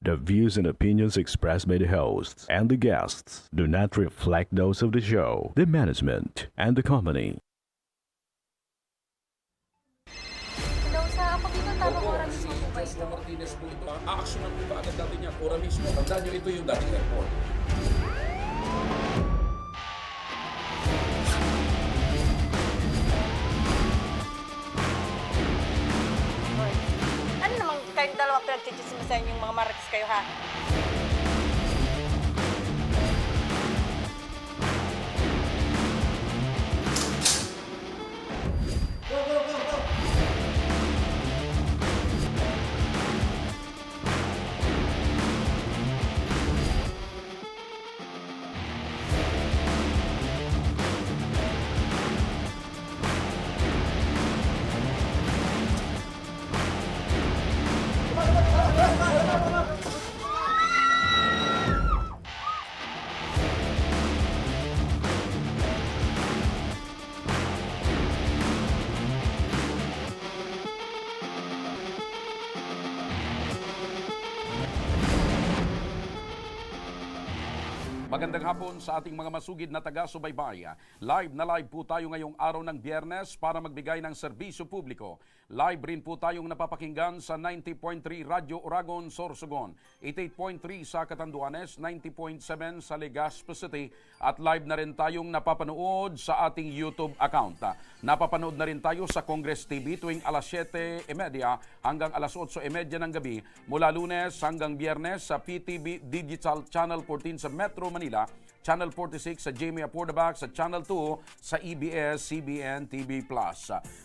The views and opinions expressed by the hosts and the guests do not reflect those of the show, the management, and the company. Hello, sa ako dito tamang oras mismo po ba Joshua ito? Martinez po ito. Aaksyonan po ba agad natin yan? Ora mismo. Tandaan nyo, ito yung dating airport. Hoy. Ano naman kayong dalawa pinagchichismisan yung mga marites kayo ha? Magandang hapon sa ating mga masugid na taga-subaybay. Live na live po tayo ngayong araw ng Biyernes para magbigay ng serbisyo publiko. Live rin po tayong napapakinggan sa 90.3 Radyo Oragon, Sorsogon, 88.3 sa Catanduanes, 90.7 sa Legazpi City at live na rin tayong napapanood sa ating YouTube account. Napapanood na rin tayo sa Congress TV tuwing alas 7:30 hanggang alas 8:30 ng gabi mula Lunes hanggang Biyernes sa PTV Digital Channel 14 sa Metro Manila, Channel 46 sa Jamie Apordabac, sa Channel 2 sa EBS-CBN TV+.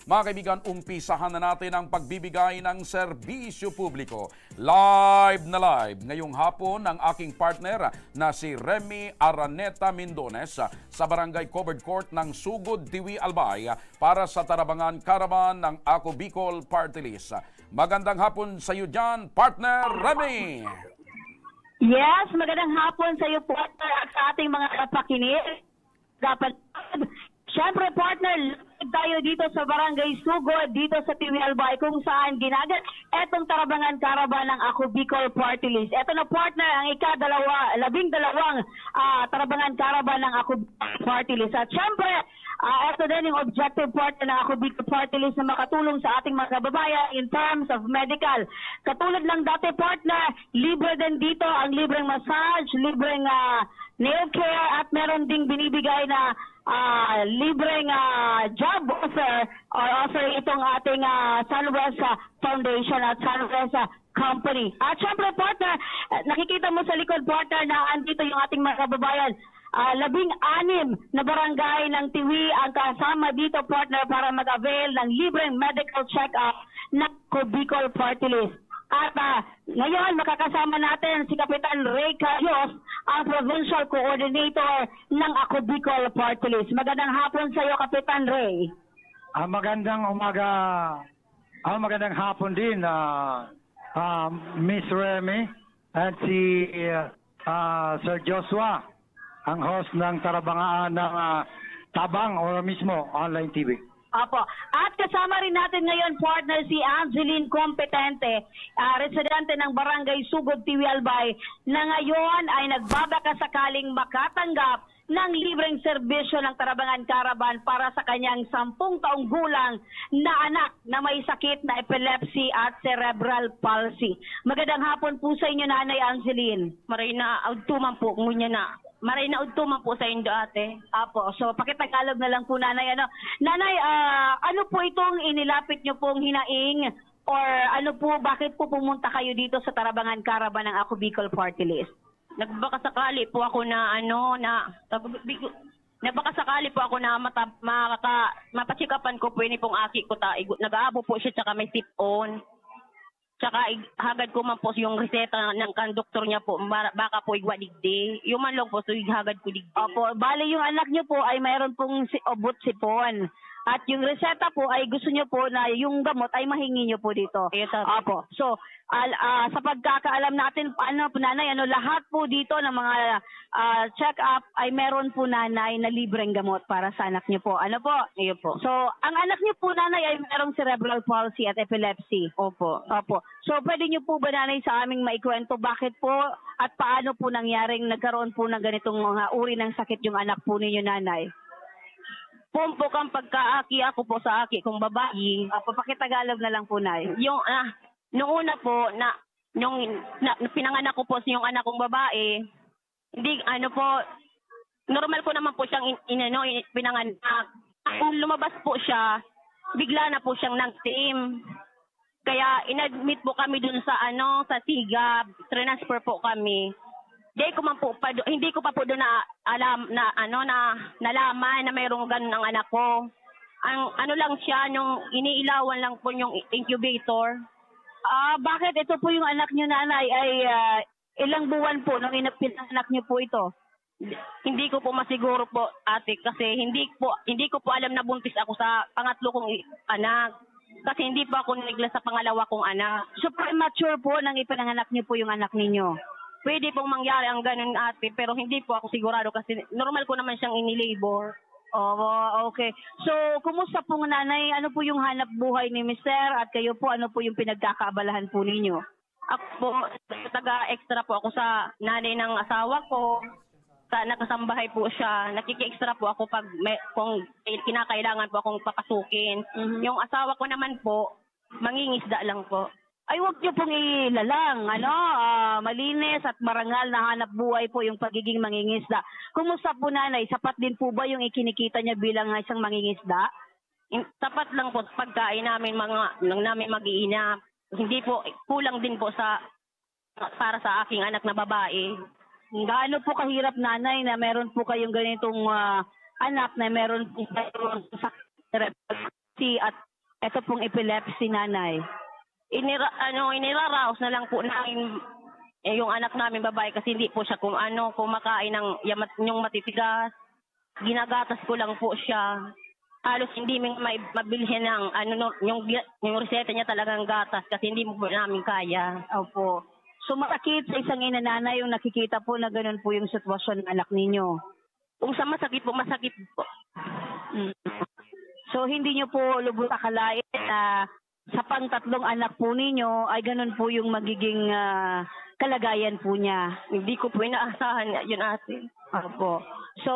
Mga kaibigan, umpisahan na natin ang pagbibigay ng serbisyo publiko. Live na live ngayong hapon ang aking partner na si Remy Araneta Mindones sa Barangay Covered Court ng Sugod, Tiwi, Albay para sa Tarabangan Caravan ng Ako Bicol Party List. Magandang hapon sa iyo dyan, partner Remy! Yes, magandang hapon sa iyo, partner, at sa ating mga kapakinig. Dapat, syempre, partner, live tayo dito sa Barangay Sugod, dito sa Tiwi Albay, kung saan ginagat etong Tarabangan Caravan ng Ako Bicol Party List. Eto na, partner, ang labing-dalawang Tarabangan Caravan ng Ako Bicol Party List. At syempre, ito din yung objective partner ng Ako Bicol Party List na makatulong sa ating mga kababayan in terms of medical. Katulad lang dati, partner, libre din dito ang libreng massage, libreng nail care, at meron ding binibigay na libreng job offer or offer itong ating Sunwest Foundation at Sunwest Company. At syempre, partner, nakikita mo sa likod, partner, na andito yung ating mga kababayan. 16 na barangay ng Tiwi ang kasama dito, partner, para mag-avail ng libreng medical check-up ng Ako Bicol Party List. At ngayon, makakasama natin si Kapitan Ray Cayos, ang Provincial Coordinator ng Ako Bicol Party List. Magandang hapon sa iyo, Kapitan Ray. Magandang umaga. Magandang hapon din, Miss Remy at si Sir Joshua, ang host ng Tarabangaan ng Tabang o mismo online TV. Opo. At kasama rin natin ngayon, partner, si Angeline Competente, residente ng Barangay Sugod, Tiwi, Albay, na ngayon ay nagbabaka sakaling makatanggap ng libreng serbisyo ng Tarabangan Caravan para sa kanyang 10 taong gulang na anak na may sakit na epilepsy at cerebral palsy. Magandang hapon po sa inyo, Nanay Angeline. Maray na agtuman po ngunya na. Maray na agtuman po sa inyo, ate. Apo, so pakitagalog na lang po, Nanay. Nanay, ano po itong inilapit nyo pong hinaing or ano po, bakit po pumunta kayo dito sa Tarabangan Caravan ng Ako Bicol Party List? Nagbakasakali po ako na nagbakasakali po ako na mapachikapan ko po yun pong aki ko nag-aabo po siya tsaka may sip-on. Tsaka hagad ko man po yung reseta ng konduktor niya po, baka po igwa digdi. Yung man lang po, so hagad ko digdi. Opo, bali yung anak niyo po ay mayroon pong obot sipon. At yung reseta po ay gusto nyo po na yung gamot ay mahingi nyo po dito. Yes, sir. Opo. So, sa pagkakaalam natin, nanay, lahat po dito ng mga check-up ay meron po nanay na libreng gamot para sa anak nyo po. Ano po? Iyo po. So, ang anak niyo po nanay ay merong cerebral palsy at epilepsy. Opo. Opo. So, pwede niyo po ba nanay sa aming maikwento bakit po at paano po nangyaring nagkaroon po ng ganitong mga uri ng sakit yung anak po ninyo nanay? Pumpok ang pagkaaki ako po sa aki kong babae. Opo, pakitagalog na lang po nay. Yung noong una po nung pinanganak ko po yung anak kong babae, hindi po normal ko naman po siyang pinanganak. Kung lumabas po siya, bigla na po siyang nagtiim. Kaya inadmit po kami dun sa sa Sigab, transfer po kami. Hindi ko pa po doon nalaman na mayroong ganun ang anak ko. Ang lang siya, yung iniilawan lang po yung incubator. Bakit ito po yung anak niyo nanay ay ilang buwan po nung pinanganak niyo po ito? Hindi ko po masiguro po, ate, kasi hindi ko po alam na buntis ako sa pangatlo kong anak. Kasi hindi pa ako nigla sa pangalawa kong anak. So premature po nang ipinanganak niyo po yung anak ninyo? Pwede pong mangyari ang ganun, ate, pero hindi po ako sigurado kasi normal ko naman siyang inilabor. Oh, okay. So, kumusta po nanay? Ano po yung hanap buhay ni Mister? At kayo po, ano po yung pinagkakaabalahan po ninyo? Ako po, taga-extra po ako sa nanay ng asawa ko. Nakasambahay po siya. Nakiki-extra po ako kung kinakailangan po akong papasukin. Mhm. Yung asawa ko naman po, mangingisda lang po. Ay, huwag niyo pong ilalang, malinis at marangal na hanap buhay po yung pagiging mangingisda. Kumusta po nanay? Sapat din po ba yung ikinikita niya bilang isang mangingisda? Tapat lang po sa pagkain namin namin mag-iina. Hindi po, kulang din po para sa aking anak na babae. Gaano po kahirap nanay na meron po kayong ganitong anak na meron po kayong sakit at ito pong epilepsy nanay? Iniraraos na lang po namin yung anak namin babae kasi hindi po siya kumakain ng yung matitigas. Ginagatas ko lang po siya. Halos hindi mabilhin ng yung reseta niya talagang gatas kasi hindi mo po namin kaya. Opo. So masakit sa isang ina nanay yung nakikita po na ganun po yung sitwasyon ng anak ninyo. Kung sa masakit po. So hindi niyo po lubos akalain na sa pang-tatlong anak po ninyo ay ganun po yung magiging kalagayan po niya. Hindi ko po inaasahan yun, ate. Opo. So,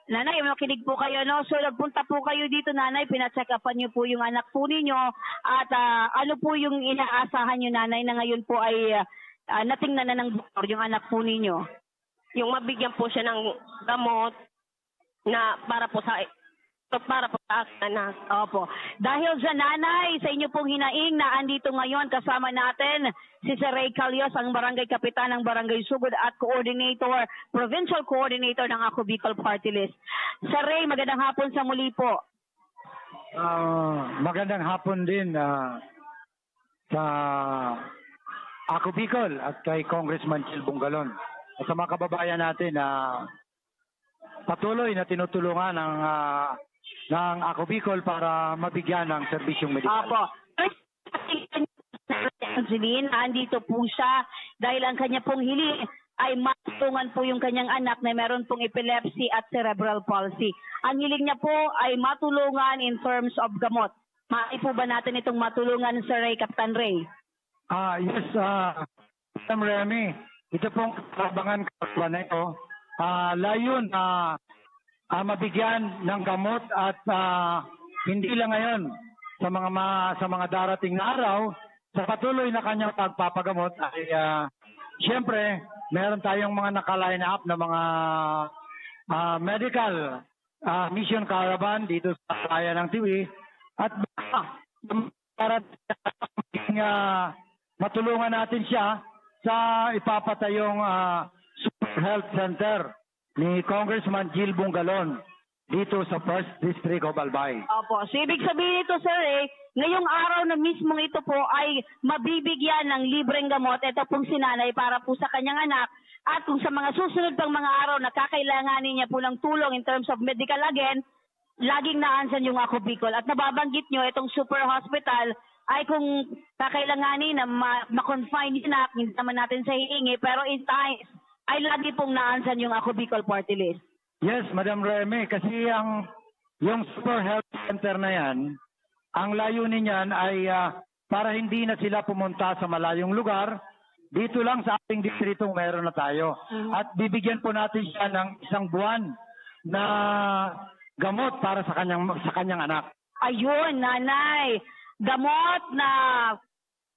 nanay, makinig po kayo, no? So, nagpunta po kayo dito, nanay, pina-check-upan niyo po yung anak po ninyo at ano po yung inaasahan niyo, nanay, na ngayon po ay natingnan na ng doktor yung anak po ninyo? Yung mabigyan po siya ng gamot na para po sa aking anak. Opo. Dahil sa nanay, sa inyo pong hinaing na andito ngayon kasama natin si Sir Ray Calios, ang barangay kapitan ng Barangay Sugod at provincial coordinator ng Ako Bicol Party List. Sir Ray, magandang hapon sa muli po. Magandang hapon din sa Ako Bicol at kay Congressman Chil Bungalon. At sa mga kababayan natin na patuloy na tinutulungan ng Ako Bicol para mabigyan ng serbisyong medikal. Opo. Angeline, andito po siya dahil ang kanya pong hili ay matulungan po yung kanyang anak na meron pong epilepsy at cerebral palsy. Ang hiling niya po ay matulungan in terms of gamot. Maaari po ba natin itong matulungan, Sir Ray, Captain Ray? Yes, Ma'am Remy, ito pong kabangan kapwa na ito. Layon mabigyan ng gamot at hindi lang ngayon sa mga darating na araw sa patuloy na kanyang pagpapagamot ay siyempre meron tayong mga naka-line up na mga medical mission caravan dito sa bayan ng Tiwi at para matulungan natin siya sa ipapatayong Super Health Center ni Congressman Gil Bungalon dito sa 1st District of Albay. Opo. So, ibig sabihin ito, Sir, ngayong araw na mismong ito po ay mabibigyan ng libreng gamot. Ito pong sinanay para po sa kanyang anak. At kung sa mga susunod pang mga araw na kakailanganin niya po ng tulong in terms of medical again, laging naansan yung Ako Bicol. At nababanggit nyo, itong super hospital ay kung kakailanganin na ma-confine yun na, hindi naman natin sa hihingi, pero in times ay lagi pong naansan yung Ako Bicol Party List. Yes, Madam Remy, kasi yung Super Health Center na yan, ang layunin niyan ay para hindi na sila pumunta sa malayong lugar, dito lang sa ating distritong meron na tayo. At bibigyan po natin siya ng 1 buwan na gamot para sa kanyang anak. Ayun, nanay, gamot na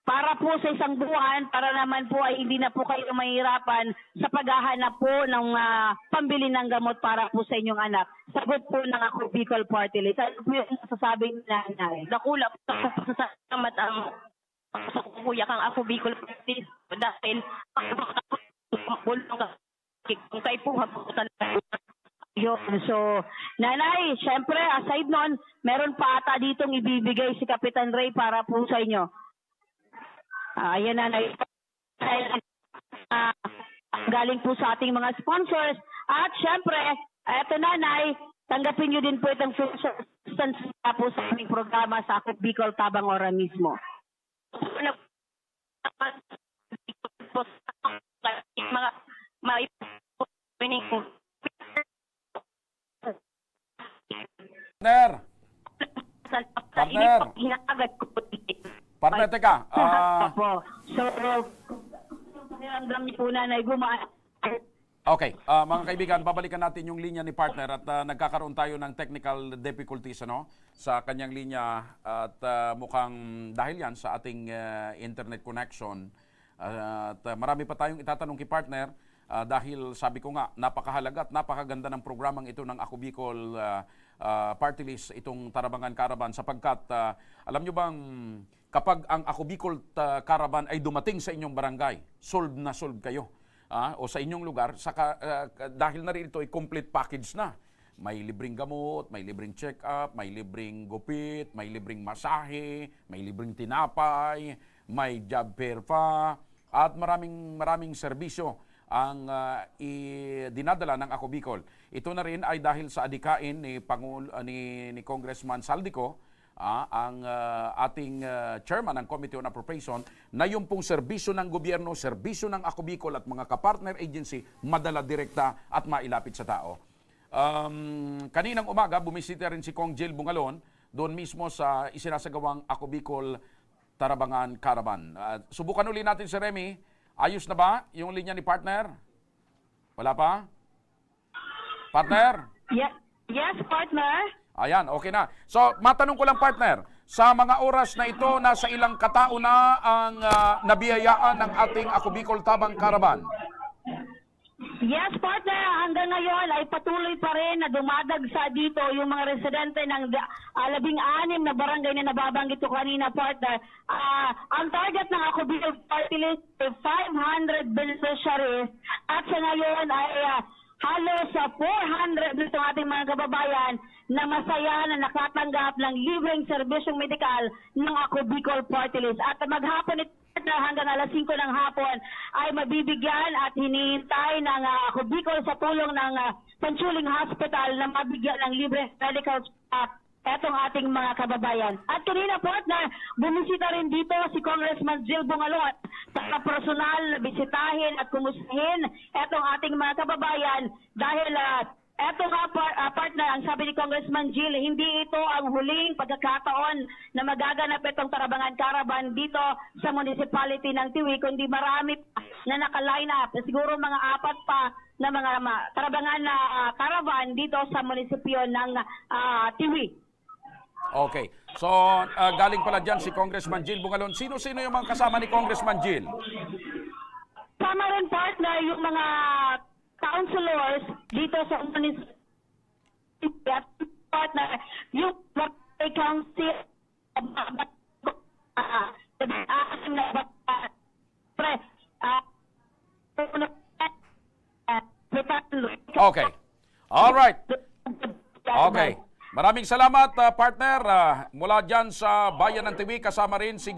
para po sa 1 buwan, para naman po ay hindi na po kayo mahirapan sa paghahanap po ng pambili ng gamot para po sa inyong anak. Sagot po ng Ako Bicol Party List. Ano po yung sasabi ni nanay? Dakula po sa salamat ang sa kuya kang Ako Bicol Party List dahil kung kayo po haputan. Yun. So, nanay, syempre, aside nun, meron pa ata ditong ibibigay si Kapitan Ray para po sa inyo. Ayan, nanay. Galing po sa ating mga sponsors. At syempre, eto nanay, tanggapin nyo din po itong assistance po sa aming programa sa Ako Bicol Tabang Ora mismo. Partner! Partner! Partner, teka. Po. So, niramdam niyo po nanay gumaan. Okay, mga kaibigan, babalikan natin yung linya ni partner at nagkakaroon tayo ng technical difficulties sa kanyang linya at mukhang dahil yan sa ating internet connection at marami pa tayong itatanong kay partner dahil sabi ko nga, napakahalaga at napakaganda ng programang ito ng Ako Bicol Party List, itong Tarabangan Caravan sapagkat alam nyo bang kapag ang Ako Bicol Caravan ay dumating sa inyong barangay, solve na solve kayo. O sa inyong lugar, dahil na rin ito ay complete package na. May libreng gamot, may libreng check-up, may libreng gupit, may libreng masahe, may libreng tinapay, may job fair pa, at maraming serbisyo ang dinadala ng Ako Bicol. Ito na rin ay dahil sa adikain ni Congressman Saldico, ang ating chairman ng Committee on Appropriation, na yung pong serbisyo ng gobyerno, serbisyo ng Ako Bicol at mga kapartner agency, madala direkta at mailapit sa tao. Kaninang umaga, bumisita rin si Kong Jill Bungalon doon mismo sa isinasagawang Ako Bicol Tarabangan Caravan. Subukan uli natin si Remy. Ayos na ba yung linya ni partner? Wala pa? Partner? Yes, partner. Ayan, okay na. So, matanong ko lang partner, sa mga oras na ito, nasa ilang katao na ang nabiyayaan ng ating Ako Bicol Tabang Caravan? Yes, partner. Hanggang ngayon ay patuloy pa rin na dumadagsa dito yung mga residente ng 16 na barangay na nababanggit ko kanina, partner. Ang target ng Ako Bicol Party List ay 500 beneficiaries at sa ngayon ay halos sa 400 nito ating mga kababayan na masaya na nakatanggap ng libreng serbisyong medikal ng Ako Bicol Party List. At maghapon ito hanggang alas 5 ng hapon ay mabibigyan at hinihintay ng Ako Bicol sa tulong ng Panchuling Hospital na mabigyan ng libreng medical etong ating mga kababayan. At kanina, partner, bumisita rin dito si Congressman Jill Bungalon para personal na bisitahin at kumustahin etong ating mga kababayan dahil eto nga, partner, ang sabi ni Congressman Jill, hindi ito ang huling pagkakataon na magaganap itong Tarabangan Caravan dito sa municipality ng Tiwi, kundi marami pa na naka-line up. Siguro mga 4 pa na mga Tarabangan na caravan dito sa munisipyo ng Tiwi. Okay. So, galing pala dyan si Congressman Jill Bungalon. Sino-sino yung mga kasama ni Congressman Jill? Sama rin, partner, yung mga councilors dito sa municipality, partner, yung council, Okay. All right. Okay. Maraming salamat, partner. Mula dyan sa Bayan ng Tiwi, kasama rin si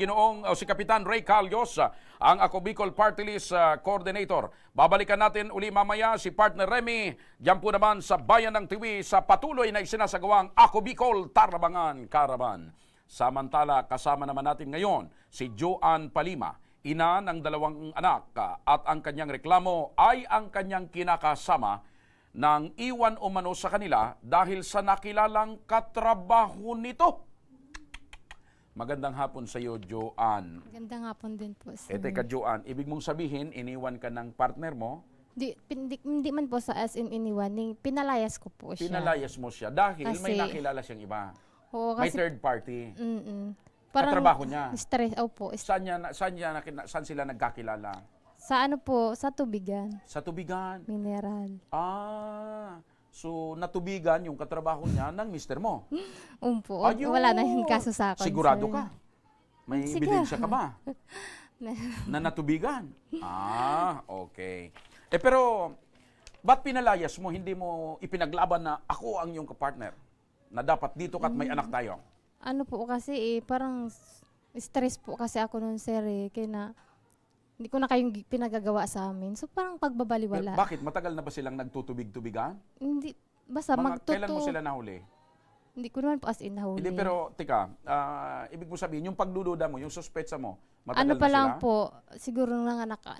si Kapitan Ray Calyos, ang Ako Bicol Party List Coordinator. Babalikan natin uli mamaya si partner Remy, dyan po naman sa Bayan ng Tiwi sa patuloy na isinasagawang Ako Bicol Tarabangan Caravan. Samantala, kasama naman natin ngayon si Joanne Palima, ina ng 2 anak, at ang kanyang reklamo ay ang kanyang kinakasama nang iwan umano sa kanila dahil sa nakilalang katrabaho nito. Magandang hapon sa iyo, Joanne. Magandang hapon din po, sir. Teka, Joanne, ibig mong sabihin, iniwan ka ng partner mo, Hindi man po sa as in iniwan, pinalayas ko po siya. pinalayas mo siya dahil may Kasi- nakilala siyang iba. Oo, May kasi, third party. parang katrabaho niya? Stress, opo. Saan sila nagkakilala? Sa ano po, sa tubigan, Sa tubigan. mineral. So natubigan yung katrabaho niya ng mister mo. Umpo, Ayun. wala na yung kaso sa akin. Sigurado sir. ka? May Sige. ebidensya ka ba? Na natubigan? Okay. Pero, ba't pinalayas mo? Hindi mo ipinaglaban na ako ang iyong kapartner? Na dapat dito ka't may anak tayo? Ano po kasi parang stress po kasi ako noon, sir, kaya na hindi ko na kayong pinagagawa sa amin. So parang pagbabaliwala. Bakit? Matagal na ba silang nagtutubig-tubigan? Hindi, basta Kailan mo sila nahuli? Hindi ko naman po as in nahuli. Hindi, pero, tika, ibig mo sabihin, yung pagdududa mo, yung suspetsa mo, matagal Ano na pa sila? lang po, siguro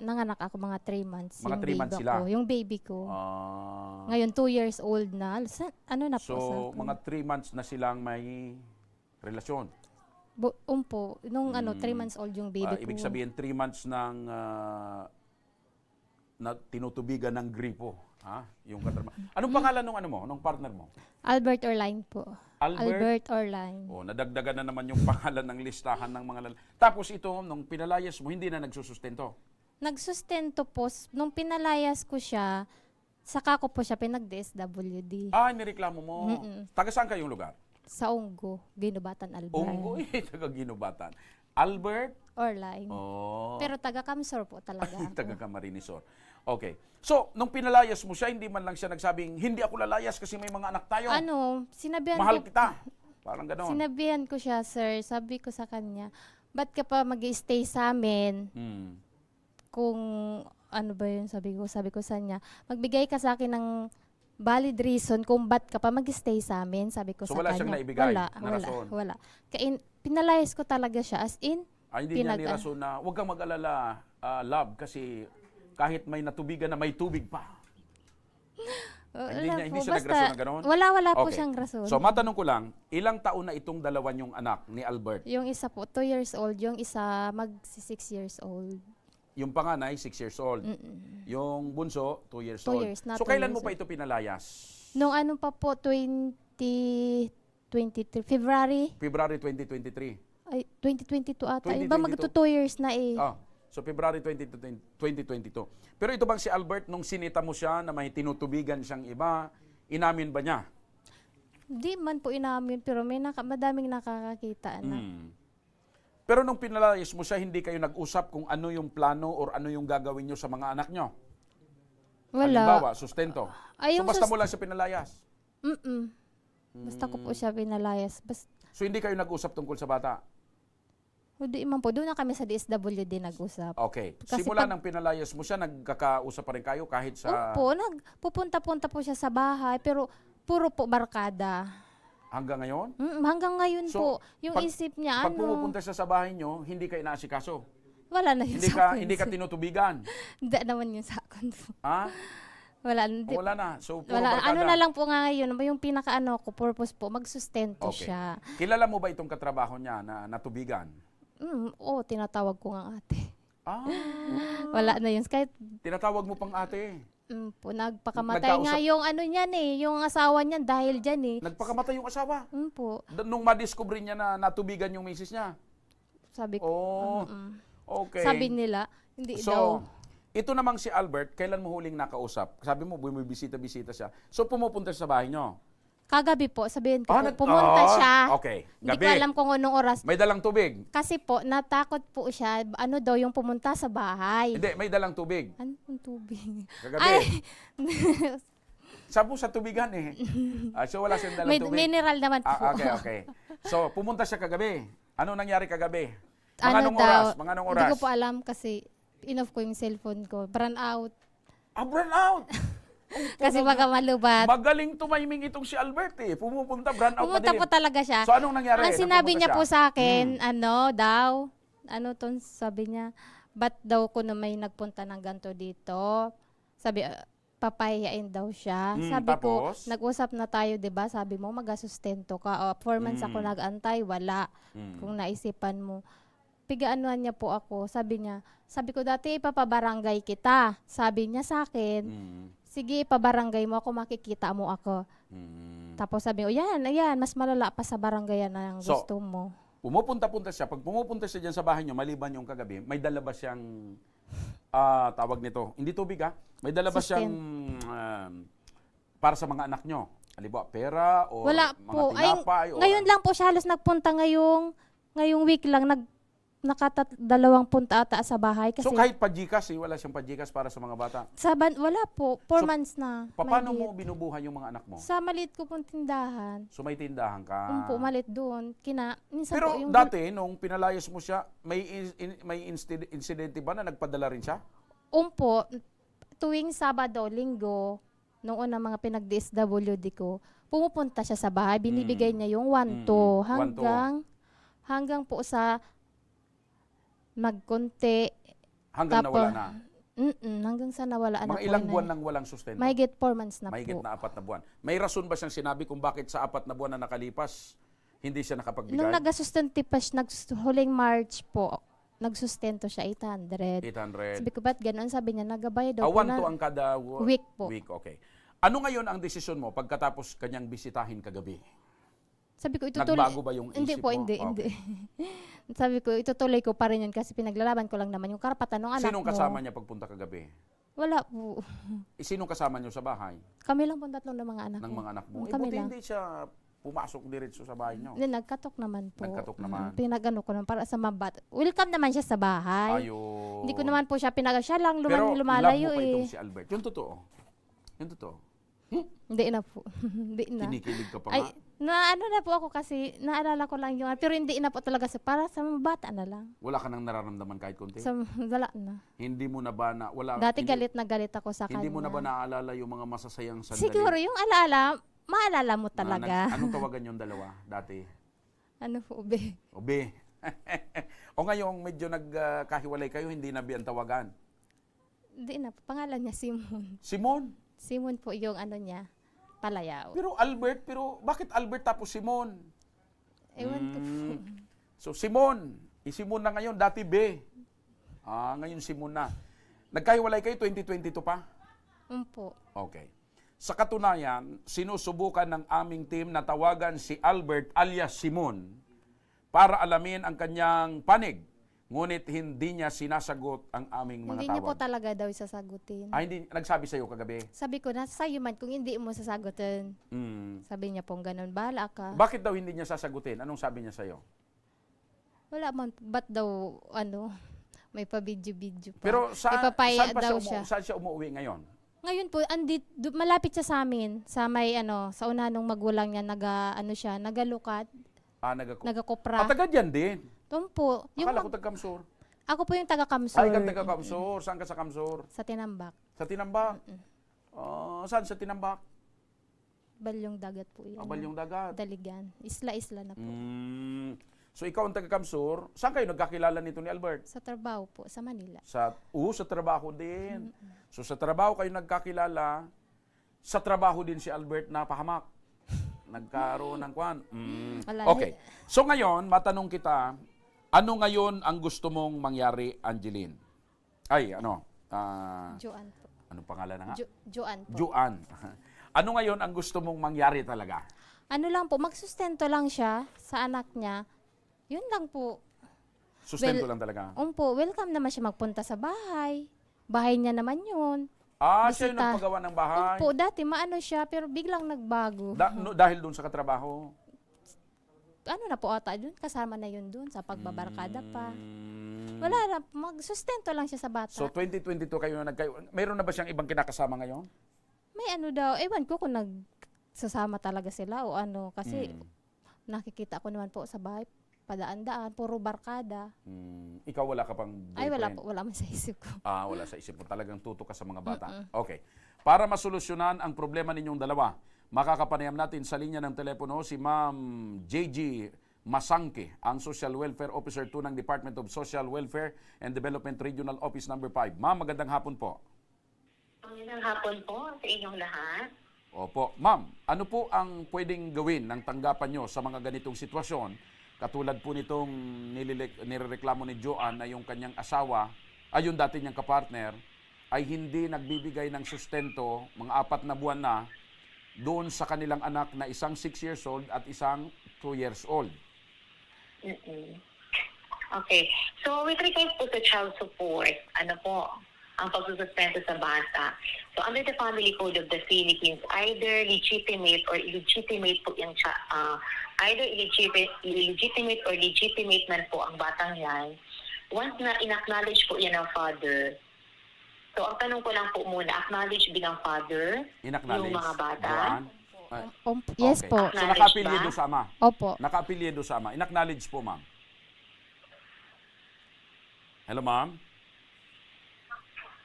nanganak ako mga 3 months. Mga yung 3 months baby sila? Ko, yung baby ko. Ah, Ngayon, 2 years old na. Ano na po sa so, akin? mga 3 months na silang may relasyon. Po, nung 3 months old yung baby ko. Ibig sabihin, 3 months nang na tinutubigan ng gripo. Yung katrabaho. Anong pangalan nung partner mo? Albert Orline po. Albert? Orline. Nadagdagan na naman yung pangalan ng listahan ng mga Tapos ito, nung pinalayas mo, hindi na nagsusustento. Nagsustento po, nung pinalayas ko siya, saka ko po siya pinag-DSWD. Nireklamo mo. Taga saan kayong lugar? Sa Unggo, Ginubatan, Albert. Unggoy, taga Ginubatan. Albert? Orline. Pero taga Kamsor po talaga ako. Taga Camarinesor. Okay. So, nung pinalayas mo siya, hindi man lang siya nagsabing, hindi ako lalayas kasi may mga anak tayo. Sinabihan Mahal ko, kita. Parang gano'n. Sinabihan ko siya, sir. Sabi ko sa kanya, ba't ka pa mag-stay sa amin? Kung ano ba yun, sabi ko sa kanya, magbigay ka sa akin ng valid reason kung ba't ka pa mag-stay sa amin, sabi ko So, sa wala kanya. siyang naibigay na Wala. rason? Wala. Pinalayas ko talaga siya, as in, Hindi niya nirason na, huwag kang mag-alala, love, kasi kahit may natubigan na may tubig pa. Hindi siya nagrason na gano'n? Wala po Okay. siyang rason. So, matanong ko lang, ilang taon na itong dalawa niyong anak ni Albert? Yung isa po, 2 years old. Yung isa, mag-6 years old. Yung panganay, 6 years old. Yung bunso, 2 years 2 old. years, not So, 2 kailan years mo pa old. ito pinalayas? Nung ano pa po, 2023, February, February 2023. ay, 2022 ata. 2022. Iba magto 2 years na eh. So February 2022. Pero ito bang si Albert, nung sinita mo siya na may tinutubigan siyang iba, inamin ba niya? Di man po inamin, pero may madaming nakakakita na. Pero nung pinalayas mo siya, hindi kayo nag-usap kung ano yung plano or ano yung gagawin nyo sa mga anak nyo? Halimbawa, Wala. sustento. Ay, So basta mo lang siya pinalayas? Basta ko po siya pinalayas. So hindi kayo nag-usap tungkol sa bata? Di man po, doon na kami sa DSWD nag-usap. Okay. Kasi Simula nang pinalayas mo siya, nagkakausap pa rin kayo kahit sa... Opo, pupunta-punta po siya sa bahay, pero puro po barkada. Hanggang ngayon? Hanggang ngayon So, po, yung pag- isip niya, Pag pumupunta siya sa bahay nyo, hindi ka inaasikaso? wala na yun Hindi sa akin. hindi ka tinutubigan? Hindi naman yun sa akin po. Ha? Wala, Wala na. So, puro wala. barkada. Ano na lang po nga ngayon, yung pinaka ko, purpose po, magsustento Okay. siya. Kilala mo ba itong katrabaho niya na natubigan? Tinatawag ko nga ate. Ah, Wala na yun. Kahit tinatawag mo pang ate. nagpakamatay nga yung ano niyan yung asawa niyan dahil dyan Nagpakamatay yung asawa. po, Nung madiscover niya na natubigan yung misis niya. sabi ko. Oh, okay. Sabi nila, hindi daw. So, ito namang si Albert, kailan mo huling nakausap? Sabi mo, bumibisita-bisita siya. So, pumupunta siya sa bahay niyo. Kagabi po, sabihin ko, pumunta siya. Okay. Hindi Gabi. ko alam kung anong oras. May dalang tubig. Kasi po, natakot po siya, ano daw yung pumunta sa bahay. Hindi, may dalang tubig. Anong tubig? Kagabi. Ay, Sabu sa tubigan eh. So wala siyang dalang May tubig. mineral naman po. Okay. So pumunta siya kagabi. Ano nangyari kagabi? Mga Ano anong daw, oras? Mga anong oras? Hindi ko po alam kasi in-off ko yung cellphone ko. Burn out. Burn out. Kasi baka malubat. Magaling tumiming itong si Albert eh. Pumupunta, burn out Pumunta po talaga siya. So anong nangyari? Ang sinabi Nagpupunta niya po siya? sa akin, ano tong sabi niya, ba't daw ko na may nagpunta ng ganito dito? Sabi, papahiyain daw siya. Sabi ko, tapos? nag-usap na tayo, 'di ba? Sabi mo, magasustento ka. 4 months ako nag-antay, wala. Kung naisipan mo. Pigaanuhan niya po ako. Sabi ko dati ipapabarangay kita. Sabi niya sa akin, sige, ipabarangay mo ako, makikita mo ako. Tapos sabi ko, ayan, mas malala pa sa barangay yan ang So, gusto mo. Pumupunta siya. Pag pumupunta siya dyan sa bahay niyo, maliban yung kagabi, may dala ba siyang, tawag nito, hindi tubig may dala ba siyang, para sa mga anak niyo? Halimbawa, pera o Wala mga po. tinapay? Ngayon lang po siya halos nagpunta ngayong week lang, nakatadalawang punta ata sa bahay. Kasi So kahit pa-Gcash, wala siyang pa-Gcash para sa mga bata. wala po. 4 So, months na. Paano mahigit. mo binubuhay yung mga anak mo? Sa maliit ko pong tindahan. So may tindahan ka. Po, maliit doon. Minsan Pero po yung dati, nung pinalayas mo siya, may insidente ba na nagpadala rin siya? po, tuwing Sabado, Linggo, noon ang mga pinag-DSWD ko, pumupunta siya sa bahay, binibigay niya yung 1-2 hanggang po sa magkonti. Hanggang nawala na. Hanggang sa nawala na Mga po ilang na. buwan nang walang sustento? Mahigit 4 months na Mahigit po. na 4 na buwan. May rason ba siyang sinabi kung bakit sa 4 na buwan na nakalipas, hindi siya nakapagbigay? Nung nag-sustento pa siya, huling March po, nagsustento siya 800. 800. Sabi ko, ba't gano'n? Sabi niya, nagabayad daw po 1 to ang kada week po. Week, okay. Ano ngayon ang desisyon mo pagkatapos kanyang bisitahin kagabi? Sabi ko, itutuloy. Nagbago ba yung Hindi isip po, mo? hindi. Okay. Sabi ko, itutuloy ko pa rin yun kasi pinaglalaban ko lang naman yung karapatan ng anak Sinong mo. kasama niya pagpunta kagabi? Wala po. Sinong kasama niyo sa bahay? Kami lang po tatlong ng mga anak Ng ko. mga anak mo? Kami Buti lang. hindi siya pumasok diretso sa bahay niyo. Hindi, nagkatok naman po. Nagkatok naman. Pinagano ko naman para sa mabat. Welcome naman siya sa bahay. Ayun. Hindi ko naman po siya siya lang Pero lumalayo love mo pa eh. itong si Albert. Yung totoo. Yung totoo. Hindi na po. Hindi na. Kinikilig ka pa Ay, nga. ano na po ako kasi naalala ko lang yung pero hindi na po talaga para sa mga bata na lang. Wala ka nang nararamdaman kahit konti? Wala na. Hindi mo na ba na, wala, Dati hindi, galit na galit ako sa kanya. Hindi mo na ba naaalala yung mga masasayang sandali? Siguro yung alaala, maalala mo talaga. Anong tawagan yung dalawa dati? Ano po, be? Obe. O ngayong medyo nagkahiwalay kayo, hindi na ang tawagan? Hindi na po. Pangalan niya Simon. Simon? Simon po yung ano niya, Palayaw. Pero Albert, bakit Albert tapos Simon? Ewan ko po. So Simon, Simon na ngayon, dati B. Ngayon Simon na. Nagkahiwalay kayo 2022 pa? Po. Okay. Sa katunayan, sinusubukan ng aming team na tawagan si Albert alias Simon para alamin ang kanyang panig. Ngunit hindi niya sinasagot ang aming mga Hindi niya po tawag. talaga daw sasagutin. Hindi nagsabi sa iyo kagabi. Sabi ko, nasa sa'yo man kung hindi mo sasagutin. Sabi niya pong ganun, bahala ka. Bakit daw hindi niya sasagutin? Anong sabi niya sa iyo? Wala man, ba't daw, may pa-video-video pa. Pero Ipapaya daw siya. saan siya umuwi ngayon? Ngayon po, malapit siya sa amin, sa may sa unahan ng magulang niya, nagalukat, nagakopra. Taga dyan din. Doon po. Akala ko taga-Kamsur. Ako po yung taga-Kamsur. Ay, taga-Kamsur. Saan ka sa Kamsur? Sa Tinambak. Sa Tinambak? Saan sa Tinambak? Balyong dagat po yun. Balyong dagat. Daligan. Isla-isla na po. So ikaw ang taga-Kamsur. Saan kayo nagkakilala nito ni Albert? Sa trabaho po, sa Manila. Sa trabaho din. So sa trabaho kayo nagkakilala. Sa trabaho din si Albert na pahamak. Nagkaroon ng kwan. Okay. So ngayon, matanong kita, ano ngayon ang gusto mong mangyari, Angeline? Ay, Joan po. Anong pangalan na nga? Joan po. Joan. Ano ngayon ang gusto mong mangyari talaga? Ano lang po, magsustento lang siya sa anak niya. Yun lang po. Sustento lang talaga. Welcome naman siya magpunta sa bahay. Bahay niya naman yun. Siya yung nagpagawa ng bahay. Dati maano siya, pero biglang nagbago. Dahil doon sa katrabaho? Ano na po ata dun, kasama na yun dun sa pagbabarkada pa. Wala na, magsustento lang siya sa bata. So 2022 kayo na mayroon na ba siyang ibang kinakasama ngayon? may ano daw, ewan ko kung nagsasama talaga sila o ano. Kasi nakikita ko naman po sa bahay, padaan-daan, puro barkada. Ikaw wala ka pang boyfriend? Ay, wala po, wala man sa isip ko. Wala sa isip mo. Talagang tuto ka sa mga bata. Okay. Para masolusyonan ang problema ninyong dalawa, makakapanayam natin sa linya ng telepono si Ma'am JG Masangke, ang Social Welfare Officer 2 ng Department of Social Welfare and Development Regional Office Number 5. Ma'am, magandang hapon po. Magandang hapon po sa inyong lahat. Opo. Ma'am, ano po ang pwedeng gawin ng tanggapan nyo sa mga ganitong sitwasyon? Katulad po nitong nirereklamo ni Joanne na yung kanyang asawa, ay yung dati niyang kapartner, ay hindi nagbibigay ng sustento, mga 4 na buwan na, doon sa kanilang anak na isang 6 years old at isang 2 years old. Okay. So, with regards po sa child support, ano po, ang pagsusustento sa bata. So, under the Family Code of the Philippines, either legitimate or illegitimate po yung either illegitimate or legitimate man po ang batang yan. Once na in-acknowledge po yan ng father, so ang tanong ko lang po muna, acknowledge bilang father Inacknowledge, yung mga bata? Joanne? Yes Okay. po. So, naka-apelyido sa ama? Opo. Naka-apelyido sa ama. Inacknowledge po, ma'am. Hello, ma'am?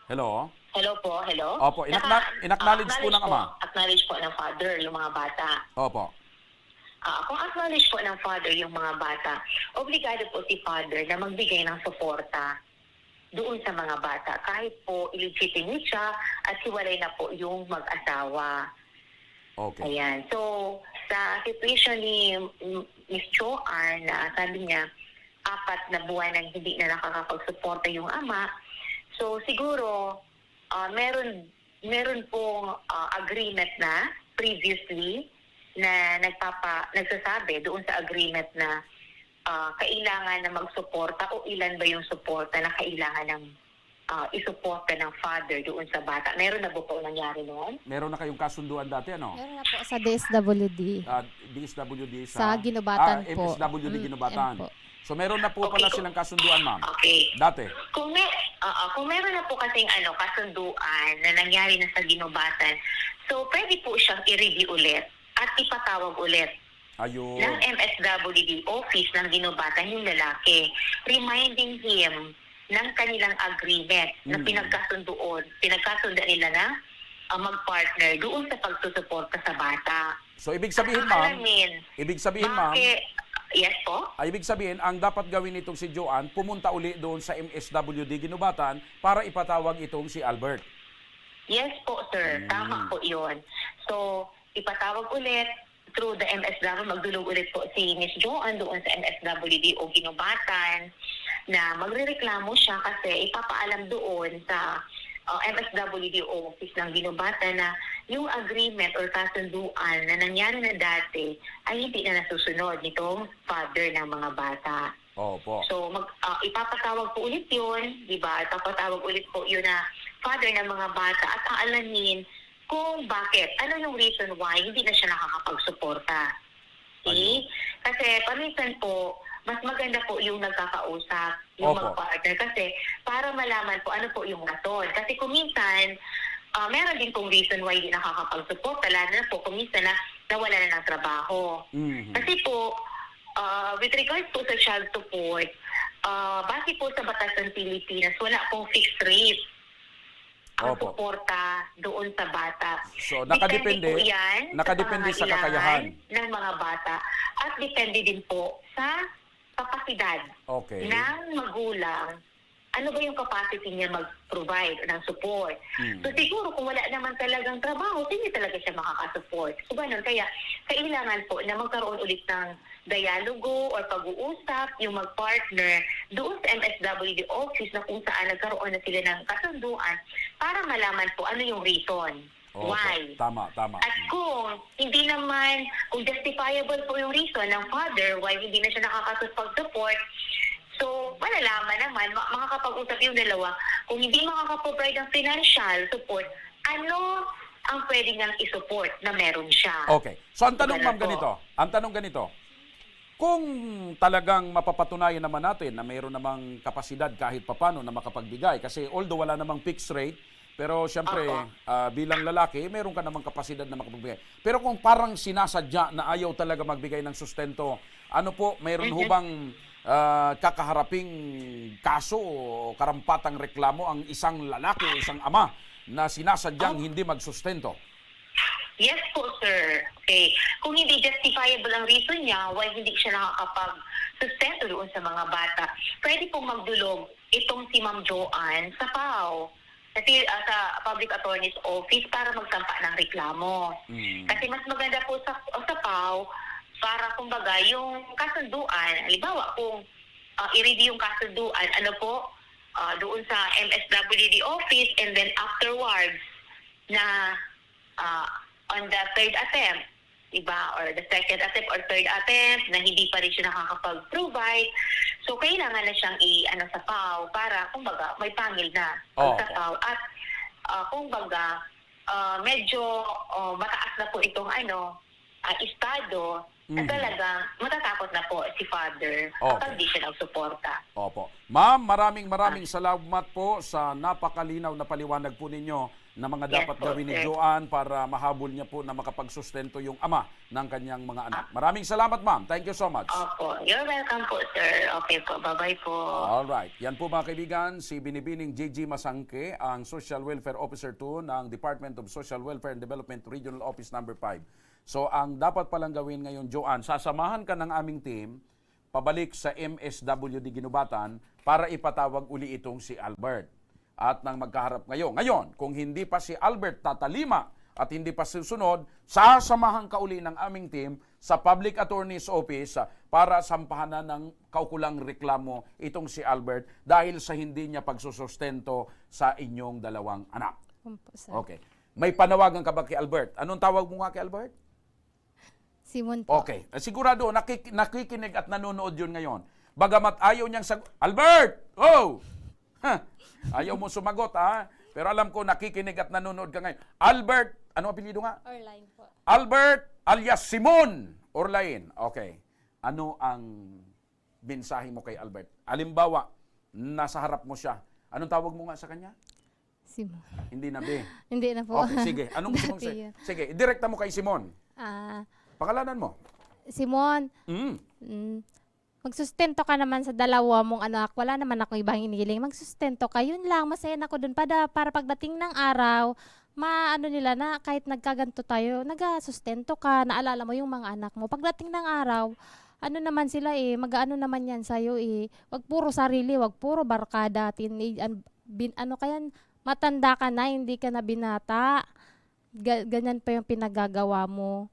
Hello? Hello po, hello? Opo, in-acknowledge po ng ama. Acknowledge po ng father yung mga bata. Opo. Kung acknowledge po ng father yung mga bata, obligado po si father na magbigay ng suporta doon sa mga bata. Kahit po illegitimate siya at hiwalay na po yung mag-asawa. Okay. Ayan. So, sa situation ni Miss Joanne, sabi niya, 4 na buwan nang hindi na nakakapagsuporta yung ama. So, siguro, meron pong agreement na previously na nagsasabi doon sa agreement na kailangan na magsuporta o ilan ba yung suporta na kailangan ng isuporta ng father doon sa bata. Meron na ba po nangyari noon? Meron na kayong kasunduan dati, ano? Meron na po sa DSWD. DSWD Sa Ginobatan po. MSWD Ginobatan. po. So meron na po pala silang kasunduan, ma'am. Okay. Dati. Kung meron na po kasing kasunduan na nangyari na sa Ginobatan, so pwede po siyang i-review ulit at ipatawag ulit Ayun. ng MSWD office ng Ginobatan yung lalaki, reminding him ng kanilang agreement na pinagkasundan nila na mag-partner doon sa pagsusuporta sa bata. So ibig sabihin, At ma'am, alamin, yes po? ibig sabihin, ang dapat gawin nitong si Joanne, pumunta uli doon sa MSWD Ginobatan para ipatawag itong si Albert. Yes po, sir. Tama po yun. So, ipatawag ulit through the MSW, magdulog ulit po si Miss Joanne doon sa MSWD o Ginobatan na magrereklamo siya kasi ipapaalam doon sa MSWD office ng Ginobatan na yung agreement or kasunduan na nangyari na dati ay hindi na nasusunod nitong father ng mga bata. Opo. So, ipapatawag po ulit yun, di ba? Ipapatawag ulit po yun na father ng mga bata at aalamin kung bakit, ano yung reason why hindi na siya nakakapagsuporta. Okay? Kasi paminsan po, mas maganda po yung nagkakausap, yung mga partner. Kasi para malaman po ano po yung rason. Kasi kung minsan, meron din pong reason why hindi nakakapagsuporta, lalo na po kung minsan na nawala na ng trabaho. Kasi po, with regards po sa child support, base po sa batas ng Pilipinas, wala pong fixed rate ang suporta doon sa bata. So, nakadepende po yan nakadepende sa kakayahan ng mga bata at depende din po sa kapasidad ng magulang. Ano ba yung capacity niya mag-provide ng support? So siguro kung wala naman talagang trabaho, hindi talaga siya makakasupport. So ganun, kaya kailangan po na magkaroon ulit ng dialogo or pag-uusap yung mag-partner doon sa MSWD office na kung saan nagkaroon na sila ng kasunduan para malaman po ano yung reason. Why? Tama. At kung hindi naman, kung justifiable po yung reason ng father why hindi na siya nakakapag-support, so malalaman naman, makakapag-usap yung dalawa, kung hindi makakaprovide ng financial support, ano ang pwede niyang isupport na meron siya. Okay. So ang tanong, ma'am, ganito. Kung talagang mapapatunayan naman natin na mayroon namang kapasidad kahit papano na makapagbigay, kasi although wala namang fixed rate, Pero siyempre, Opo. bilang lalaki, meron ka namang kapasidad na makapagbigay. Pero kung parang sinasadya na ayaw talaga magbigay ng sustento, ano po, mayroon ho bang kakaharaping kaso o karampatang reklamo ang isang lalaki o isang ama na sinasadyang hindi magsustento? Yes po, sir. Okay. Kung hindi justifiable ang reason niya, why hindi siya nakakapag-sustento doon sa mga bata, pwede pong magdulog itong si Ma'am Joanne sa PAO, sa Public Attorney's Office para magsampa ng reklamo. Kasi mas maganda po sa PAO para kumbaga yung kasunduan, halimbawa kung i-review yung kasunduan, ano po, doon sa MSWD office and then afterwards na on the third attempt, diba? Or the second attempt or third attempt na hindi pa rin siya nakakapag-provide. So, kailangan na siyang sa PAO para, kumbaga, may pangil na sa PAO. At, kumbaga, medyo mataas na po itong estado na talagang matatakot na po si Father kapag di siya nagsuporta. Opo. Ma'am, maraming salamat po sa napakalinaw na paliwanag po ninyo na mga dapat po, gawin ni sir. Joanne para mahabol niya po na makapagsustento yung ama ng kanyang mga anak. Maraming salamat, ma'am. Thank you so much. Opo. You're welcome po, sir. Okay po. Bye-bye po. Alright. Yan po mga kaibigan, si Binibining JG Masangke, ang Social Welfare Officer 2 ng Department of Social Welfare and Development Regional Office number 5. So ang dapat palang gawin ngayon, Joanne, sasamahan ka ng aming team pabalik sa MSWD Ginubatan para ipatawag uli itong si Albert. At nang magkaharap ngayon, kung hindi pa si Albert tatalima at hindi pa susunod, sasamahan ka uli ng aming team sa Public Attorney's Office para sampahan na ng kaukulang reklamo itong si Albert dahil sa hindi niya pagsusustento sa inyong dalawang anak. Opo, sir. Okay. May panawagan ka ba kay Albert? Anong tawag mo nga kay Albert? Simon po. Okay. Sigurado, nakikinig at nanonood yun ngayon. Bagamat ayaw niyang Albert! Oh! Huh. Ayaw mo sumagot, ha? Pero alam ko, nakikinig at nanonood ka ngayon. Albert, ano apelyido nga? Orline po. Albert alias Simon Orlain. Okay. Ano ang mensahe mo kay Albert? Halimbawa, nasa harap mo siya. Anong tawag mo nga sa kanya? Simon. Hindi na, be. Hindi na po. Okay, sige. Anong gusto mong Dati say? yun. Sige, direkta mo kay Simon. Pangalanan mo. Simon, magsustento ka naman sa dalawa mong anak. Wala naman ako ibang inigiling. Magsustento ka. Yun lang. Masaya na ako dun. Para pagdating ng araw, maano nila na kahit nagkaganto tayo, nagasustento ka, naalala mo yung mga anak mo. Pagdating ng araw, ano naman sila mag-ano naman yan sa'yo Wag puro sarili, wag puro barkada. Matanda ka na, hindi ka na binata. Ganyan pa yung pinagagawa mo.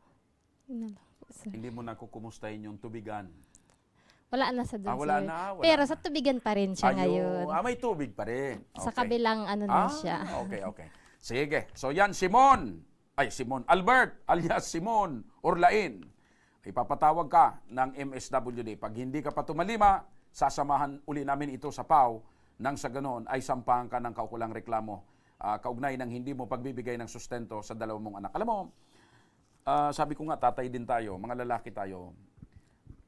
Yun na lang po, sir. Hindi mo na kukumustahin yung tubigan. Wala na sa doon, wala sir. na, wala Pero na. sa tubigan pa rin siya ngayon. May tubig pa rin. Sa Okay. kabilang ano na siya. Okay. Sige. So yan, Simon, Albert, alias Simon Orlain. Ipapatawag ka ng MSWD. Pag hindi ka pa tumalima, sasamahan uli namin ito sa PAO nang sa ganoon ay sampahan ka ng kaukulang reklamo kaugnay ng hindi mo pagbibigay ng sustento sa dalawang mong anak. Alam mo, sabi ko nga, tatay din tayo, mga lalaki tayo.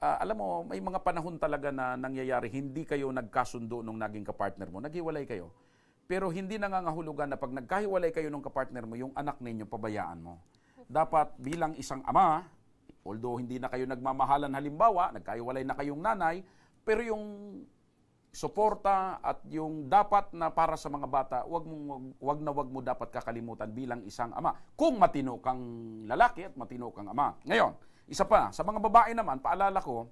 Alam mo, may mga panahon talaga na nangyayari, hindi kayo nagkasundo nung naging kapartner mo, naghiwalay kayo. Pero hindi nangangahulugan na pag nagkahiwalay kayo nung kapartner mo, yung anak ninyo, pabayaan mo. Dapat bilang isang ama, although hindi na kayo nagmamahalan halimbawa, nagkahiwalay na kayong nanay, pero yung suporta at yung dapat na para sa mga bata, wag mo dapat kakalimutan bilang isang ama. Kung matino kang lalaki at matino kang ama. Ngayon, isa pa, sa mga babae naman, paalala ko,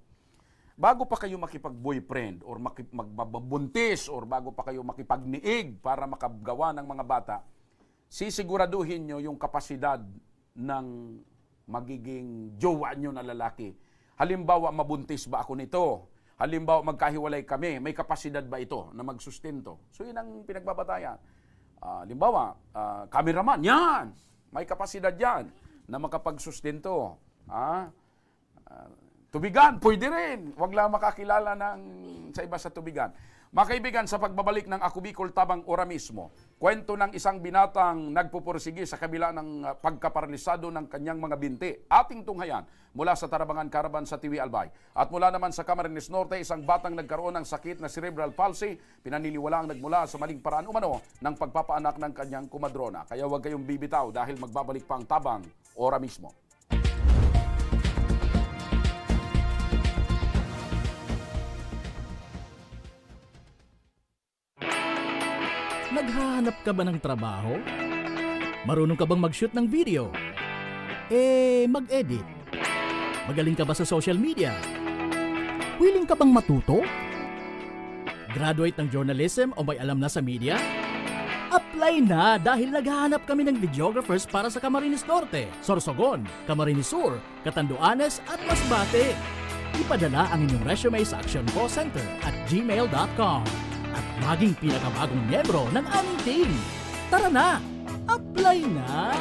bago pa kayo makipag-boyfriend or magbabuntis or bago pa kayo makipagniig para makagawa ng mga bata, sisiguraduhin nyo yung kapasidad ng magiging jowa nyo na lalaki. Halimbawa, mabuntis ba ako nito? Halimbawa, magkahiwalay kami, may kapasidad ba ito na magsustento? So, yun ang pinagbabatayan. Halimbawa, cameraman, yan! May kapasidad yan na makapagsustento. Tubigan, pwede rin. Huwag lang makakilala sa iba sa tubigan. Mga kaibigan, sa pagbabalik ng Ako Bicol Tabang Ora mismo, kwento ng isang binatang nagpupursigi sa kabila ng pagkaparalisado ng kanyang mga binti. Ating tunghayan mula sa Tarabangan Caravan sa TV Albay. At mula naman sa Camarines Norte, isang batang nagkaroon ng sakit na cerebral palsy, pinaniniwalaang nagmula sa maling paraan umano ng pagpapaanak ng kanyang kumadrona. Kaya huwag kayong bibitaw dahil magbabalik pa ang Tabang Ora mismo. Naghahanap ka ba ng trabaho? Marunong ka bang mag-shoot ng video? Mag-edit? Magaling ka ba sa social media? Willing ka bang matuto? Graduate ng journalism o may alam na sa media? Apply na dahil naghahanap kami ng videographers para sa Camarines Norte, Sorsogon, Camarines Sur, Catanduanes at Masbate. Ipadala ang inyong resume sa actioncallcenter@gmail.com at maging pinakabagong miyembro ng aming team. Tara na! Apply na!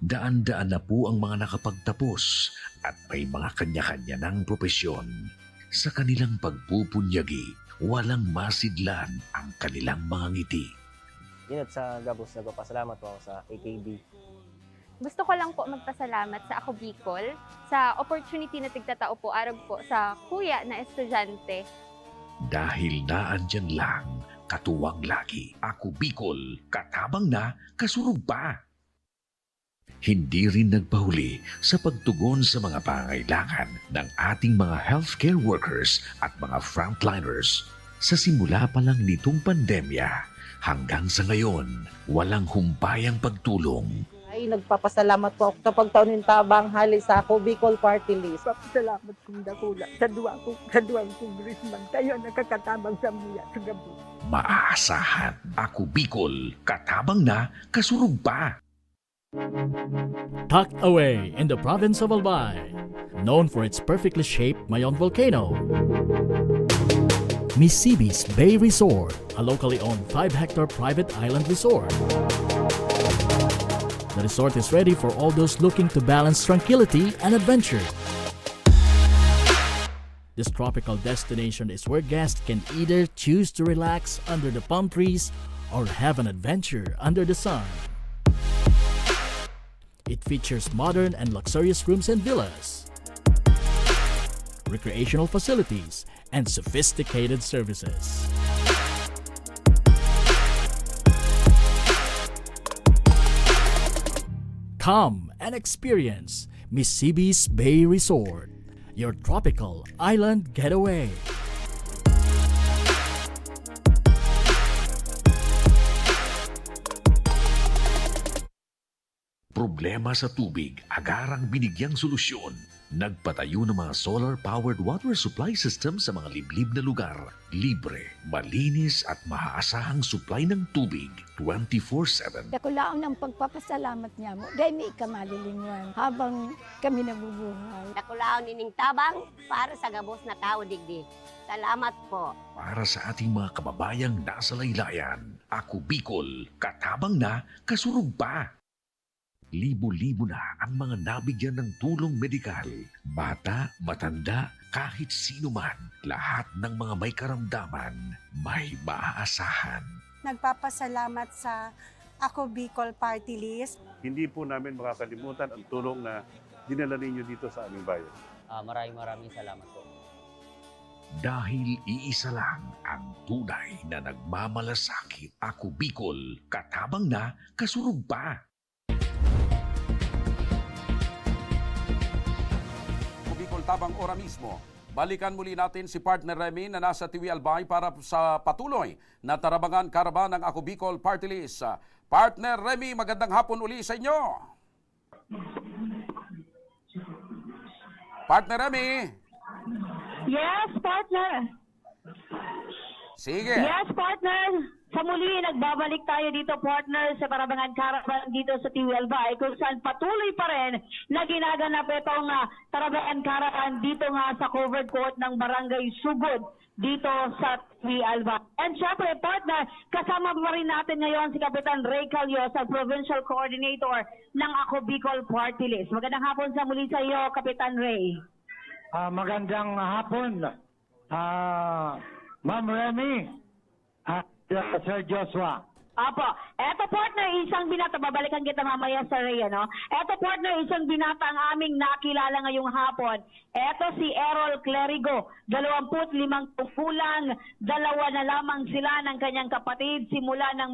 Daan-daan na po ang mga nakapagtapos at may mga kanya-kanya ng propesyon. Sa kanilang pagpupunyagi, walang masidlan ang kanilang mga ngiti. Yun at sa Gabos, nagpapasalamat po ako sa AKB. Gusto ko lang po magpasalamat sa Ako Bicol sa opportunity na tigtatao po arog po sa kuya na estudyante. Dahil naandyan lang, katuwang lagi, Ako Bicol, katabang na, kasurog pa. Hindi rin nagpahuli sa pagtugon sa mga pangailangan ng ating mga healthcare workers at mga frontliners. Sa simula pa lang nitong pandemya, hanggang sa ngayon, walang humpayang pagtulong. Ay, nagpapasalamat po ako sa pagtaunin tabang hali sa Ako Bicol Party List. Papasalamat kong dakula sa duwang congressman. Tayo nakakatabang sa muya sa gabi. Maaasahan, Ako Bicol, katabang na, kasurog pa. Tucked away in the province of Albay, known for its perfectly shaped Mayon volcano, Misibis Bay Resort, a locally owned 5-hectare private island resort. The resort is ready for all those looking to balance tranquility and adventure. This tropical destination is where guests can either choose to relax under the palm trees or have an adventure under the sun. It features modern and luxurious rooms and villas, recreational facilities, and sophisticated services. Come and experience Misibis Bay Resort, your tropical island getaway. Problema sa tubig, agarang binigyang solusyon. Nagpatayo ng mga solar-powered water supply system sa mga liblib na lugar. Libre, malinis at maaasahang supply ng tubig 24/7. Dakulaon ng pagpapasalamat niya mo. Dahil may ikamalilinguan habang kami nabubuhay. Nakulaon nining tabang para sa Gabos na tao digdi. Salamat po. Para sa ating mga kababayang nasa laylayan, Ako Bicol, katabang na, kasurog pa. Libo-libo na ang mga nabigyan ng tulong medikal. Bata, matanda, kahit sino man, lahat ng mga may karamdaman, may maaasahan. Nagpapasalamat sa Ako Bicol Party List. Hindi po namin makakalimutan ang tulong na dinala ninyo dito sa aming bayan. Maraming salamat po. Dahil iisa lang ang tunay na nagmamalasakit. Ako Bicol, katabang na, kasurog pa. Tabang Ora mismo. Balikan muli natin si partner Remy na nasa TV Albay para sa patuloy na Tarabangan Caravan ng Ako Bicol Party List. Partner Remy, magandang hapon uli sa inyo. Partner Remy. Yes, partner. Sige. Yes, partner. Sa muli, nagbabalik tayo dito, partner, sa Parabangan Caravan dito sa Tiwelbay, kung saan patuloy pa rin na ginaganap itong Parabangan Caravan dito nga sa covered court ng Barangay Sugod dito sa Tiwelbay. And syempre, partner, kasama pa rin natin ngayon si Kapitan Ray Callos, ang Provincial Coordinator ng Ako Bicol Party List. Magandang hapon sa muli sa iyo, Kapitan Ray. Magandang hapon, Ma'am Remy at Sir Joshua. Apo, eto partner, isang binata, babalikan kita mamaya sa Ray, ano? Eto partner, isang binata ang aming nakilala ngayong hapon. Eto si Errol Clerigo, 25 kulang, 2 na lamang sila ng kanyang kapatid simula ng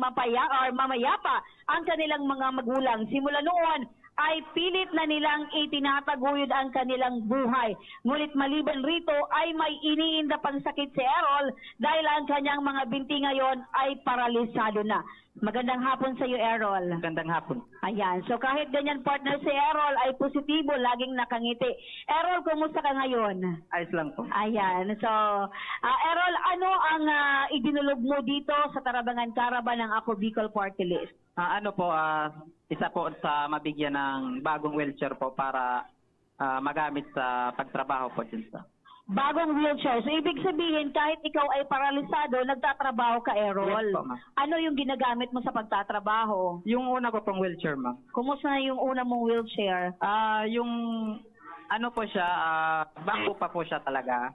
mamayapa ang kanilang mga magulang. Simula noon ay pilit na nilang itinataguyod ang kanilang buhay. Ngunit maliban rito ay may iniinda pang sakit si Errol dahil ang kanyang mga binti ngayon ay paralisado na. Magandang hapon sa iyo, Errol. Magandang hapon. Ayan. So kahit ganyan, partner, si Errol ay positibo, laging nakangiti. Errol, kumusta ka ngayon? Ayos lang po. Ayan. So, Errol, ano ang idinulog mo dito sa Tarabangan Caravan ng Ako Bicol Party List? Isa po sa mabigyan ng bagong wheelchair po para magamit sa pagtrabaho po dyan sa. Bagong wheelchair. So, ibig sabihin, kahit ikaw ay paralisado, nagtatrabaho ka, Errol. Yes po, ma'am. Ano yung ginagamit mo sa pagtatrabaho? Yung una ko pong wheelchair, ma'am. Kumusta na yung una mong wheelchair? Yung ano po siya, bago pa po siya talaga.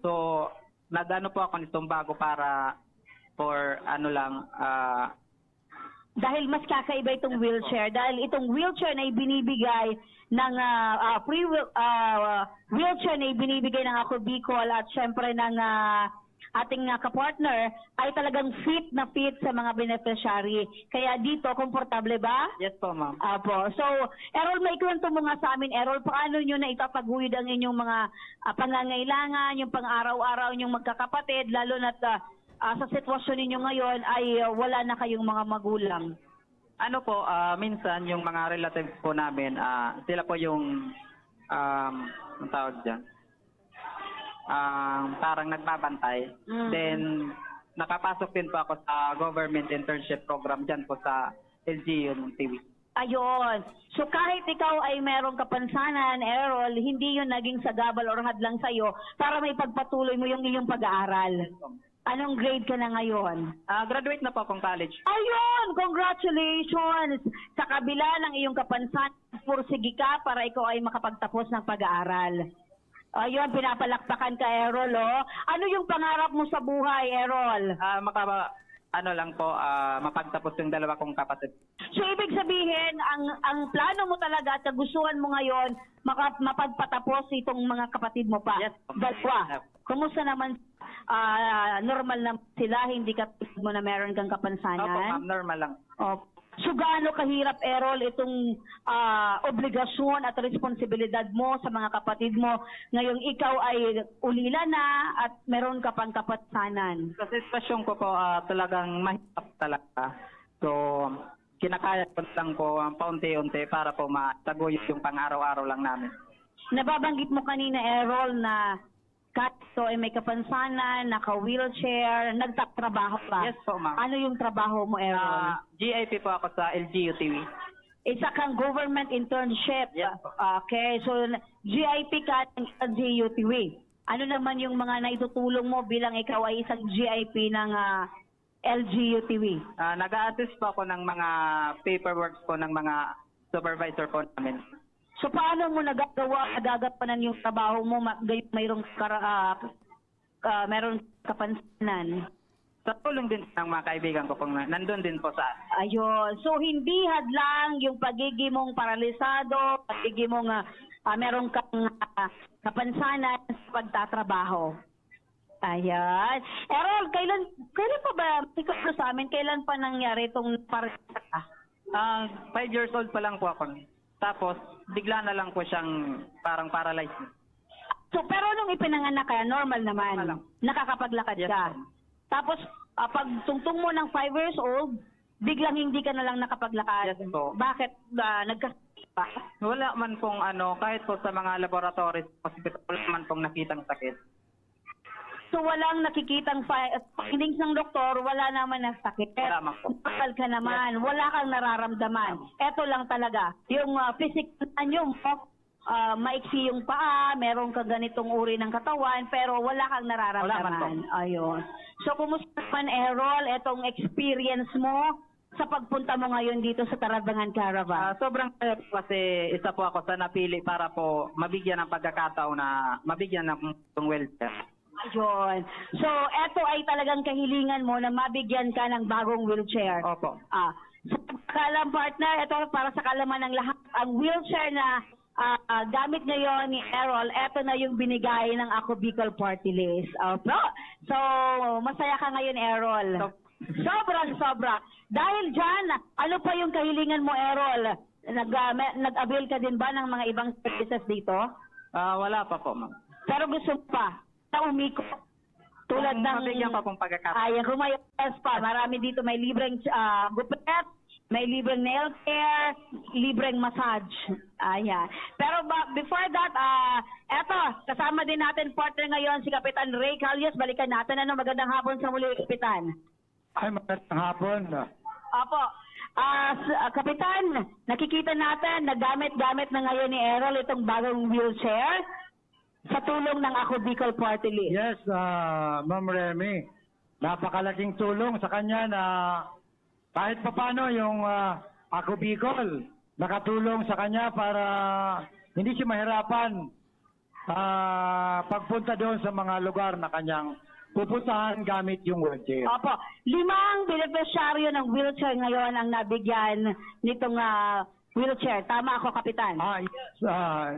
So, nag-ano po ako nitong bago para for dahil mas kakaiba itong wheelchair. Dahil itong wheelchair na ibinibigay ng free wheelchair na ibinibigay ng Ako Bicol at syempre ng ating kapartner ay talagang fit na fit sa mga beneficiary. Kaya dito, komportable ba? Yes po, ma'am. Apo. So, Errol, may kwento mo nga sa amin, Errol, paano nyo na itataguyod ang inyong mga pangangailangan, yung pang-araw-araw nyong magkakapatid, lalo na sa sitwasyon ninyo ngayon ay wala na kayong mga magulang? Minsan yung mga relatives po namin, sila po yung, ang tawag dyan, parang nagbabantay. Then, nakapasok din po ako sa government internship program dyan po sa LGU ng TV. Ayun. So kahit ikaw ay merong kapansanan, Errol, hindi yun naging sagabal or hadlang sa'yo para may pagpatuloy mo yung iyong pag-aaral. Anong grade ka na ngayon? Graduate na po akong college. Ayun! Congratulations! Sa kabila ng iyong kapansanan, pursige ka para ikaw ay makapagtapos ng pag-aaral. Ayun, pinapalakpakan ka, Errol, oh. Ano yung pangarap mo sa buhay, Errol? Mapagtapos yung 2 kong kapatid. So, ibig sabihin, ang plano mo talaga at kagustuhan mo ngayon, mapagpatapos itong mga kapatid mo pa. Yes. Dalawa. Kumusta naman, normal na sila, hindi ka mo na meron kang kapansanan? Opo, ma'am, normal lang. So, gaano kahirap, Errol, itong obligasyon at responsibilidad mo sa mga kapatid mo ngayong ikaw ay ulila na at meron ka pang kapansanan? Sa sitwasyon ko po, talagang mahirap talaga. So, kinakaya ko lang po paunti-unti para po mataguyod yung pang-araw-araw lang namin. Nababanggit mo kanina, Errol, na kahit ito ay may kapansanan, naka-wheelchair, nagtatrabaho ka. Yes po, ma'am. Ano yung trabaho mo, Errol? GIP po ako sa LGU TV. Isa kang government internship. Yes po. Okay, so GIP ka ng LGU TV. Ano naman yung mga naitutulong mo bilang ikaw ay isang GIP ng LGU TV? Nag-a-assist po ako ng mga paperwork po ng mga supervisor po namin. So paano mo nagagapanan yung trabaho mo mayroong meron kapansanan? Sa tulong din ng mga kaibigan ko pong nandun din po sa... Ayun. So hindi hadlang yung pagiging mong paralisado, pagiging mong meron kang kapansanan sa pagtatrabaho. Ayan. Errol, kailan pa ba, ikaw sa amin, kailan pa nangyari itong paralisado ka? 5 years old pa lang po ako. Tapos, bigla na lang po siyang parang paralyzed. So, pero nung ipinanganak ka, normal naman. Nakakapaglakad ka. Tapos, pag tungtong mo ng 5 years old, biglang hindi ka na lang nakapaglakad. Yes po. Bakit? Nagkasakit pa? Wala man pong kahit po sa mga laboratories, hospital, wala man pong nakitang sakit. So walang nakikitang findings ng doktor, wala naman ng sakit. Bakal ka naman, wala kang nararamdaman. Ito lang talaga, yung physical nyo mo, maiksi yung paa, meron ka ganitong uri ng katawan, pero wala kang nararamdaman. Ayun. So kumusta naman, Errol, itong experience mo sa pagpunta mo ngayon dito sa Tarabangan Caravan? Sobrang kasi isa po ako sa napili para po mabigyan ng pagkakataon na mabigyan ng wheelchair. Ayun. So, eto ay talagang kahilingan mo na mabigyan ka ng bagong wheelchair. Opo. Sa pagkakalam, partner, ito para sa kalaman ng lahat, ang wheelchair na gamit ngayon ni Errol, eto na yung binigay ng Ako Bicol Party List. So, masaya ka ngayon, Errol. Sobra. Dahil dyan, ano pa yung kahilingan mo, Errol? Nag-avail ka din ba ng mga ibang services dito? Wala pa po, ma'am. Pero gusto mo pa na umiko? Tulad ng... Mabigyan pa pong pagkakataon. Ayan, kung may pa. Marami dito, may libreng gupit, may libreng nail care, libreng massage. Ayan. Pero before that, eto, kasama din natin partner ngayon si Kapitan Ray Calyos. Balikan natin. Magandang hapon sa muli, Kapitan. Ay, magandang hapon. Opo. Kapitan, nakikita natin na gamit-gamit na ngayon ni Errol itong bagong wheelchair sa tulong ng Ako Bicol Party List. Yes, Ma'am Remy. Napakalaking tulong sa kanya na kahit papano yung Ako Bicol nakatulong sa kanya para hindi siya mahirapan pagpunta doon sa mga lugar na kanyang pupuntahan gamit yung wheelchair. Opo. 5 beneficiaryo ng wheelchair ngayon ang nabigyan nitong wheelchair. Tama ako, Kapitan?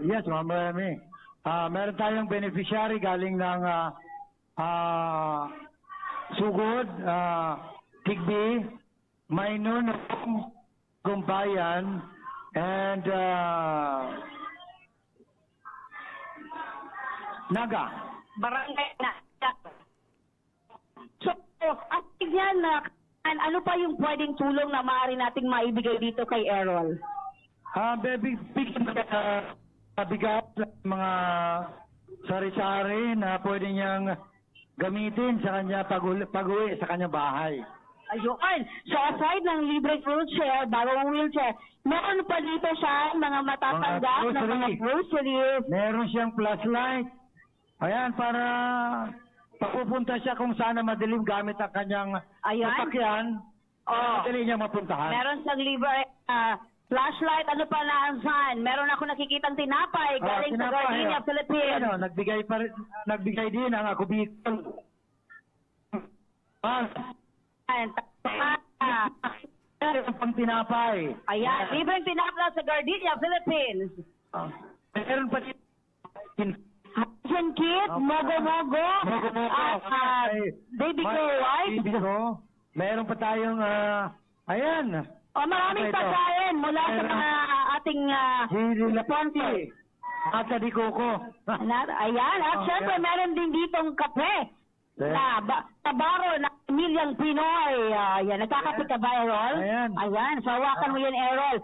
Yes, Ma'am Remy. Meron tayong beneficiary galing ng Sugod, Tigbi, Maynunong, Gumbayan, and Naga. Barangay Naga. So, at yan, ano pa yung pwedeng tulong na maaari nating maibigay dito kay Errol? Bigat mga sari-sari na pwede niyang gamitin sa kanya pag-uwi sa kanyang bahay. Ayun. So aside ng libre wheelchair, bagong wheelchair, meron pa dito siya mga matatanggap na mga groceries. Meron siyang flashlight. Ayan, para papupunta siya kung saan na madilim gamit ang kanyang sasakyan. Madali niya mapuntahan. Meron siyang libre flashlight, ano pa na saan? Meron ako nakikitang tinapay galing sa Gardenia, Philippines. Nagbigay din ang Ako Bicol. Meron pang tinapay. Ayan, libreng tinapay sa Gardenia, Philippines. Meron pa Action kit, mogo-mogo, baby go, right? Baby go. Meron pa tayong, ayan. Maraming pagkain mula sa mga ating sponsor. At sa Dikoko. Ayan, at syempre meron din ditong kape. Tabaro na Milyang Pinoy. Ayan, nagkakape ka ba, Errol? Ayan, so hawakan mo yan, Errol.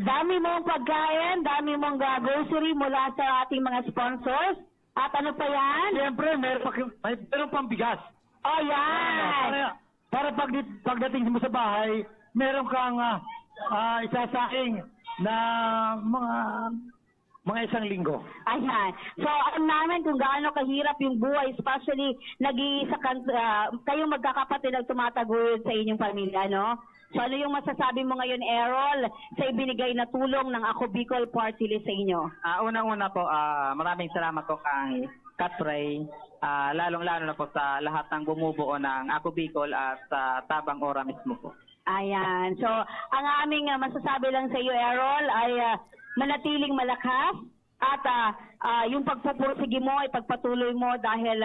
Dami mong pagkain, dami mong grocery mula sa ating mga sponsors. At ano pa yan? Siyempre, meron pang bigas. Ayan. Para pagdating mo sa bahay, meron kang isasaing na mga isang linggo. Ayan. So, alam namin kung gaano kahirap yung buhay, especially nag-iisa kayong magkakapatid ang tumataguyod sa inyong pamilya, no? So, ano yung masasabi mo ngayon, Errol, sa ibinigay na tulong ng Ako Bicol Party List sa inyo? Unang-una po, maraming salamat po kay Katray, lalong-lalo na po sa lahat ng bumubuo ng Ako Bicol at sa Tabang Ora mismo po. Ayan. So, ang aming masasabi lang sa iyo, Errol, ay manatiling malakas at yung pagpupursige mo ay pagpatuloy mo dahil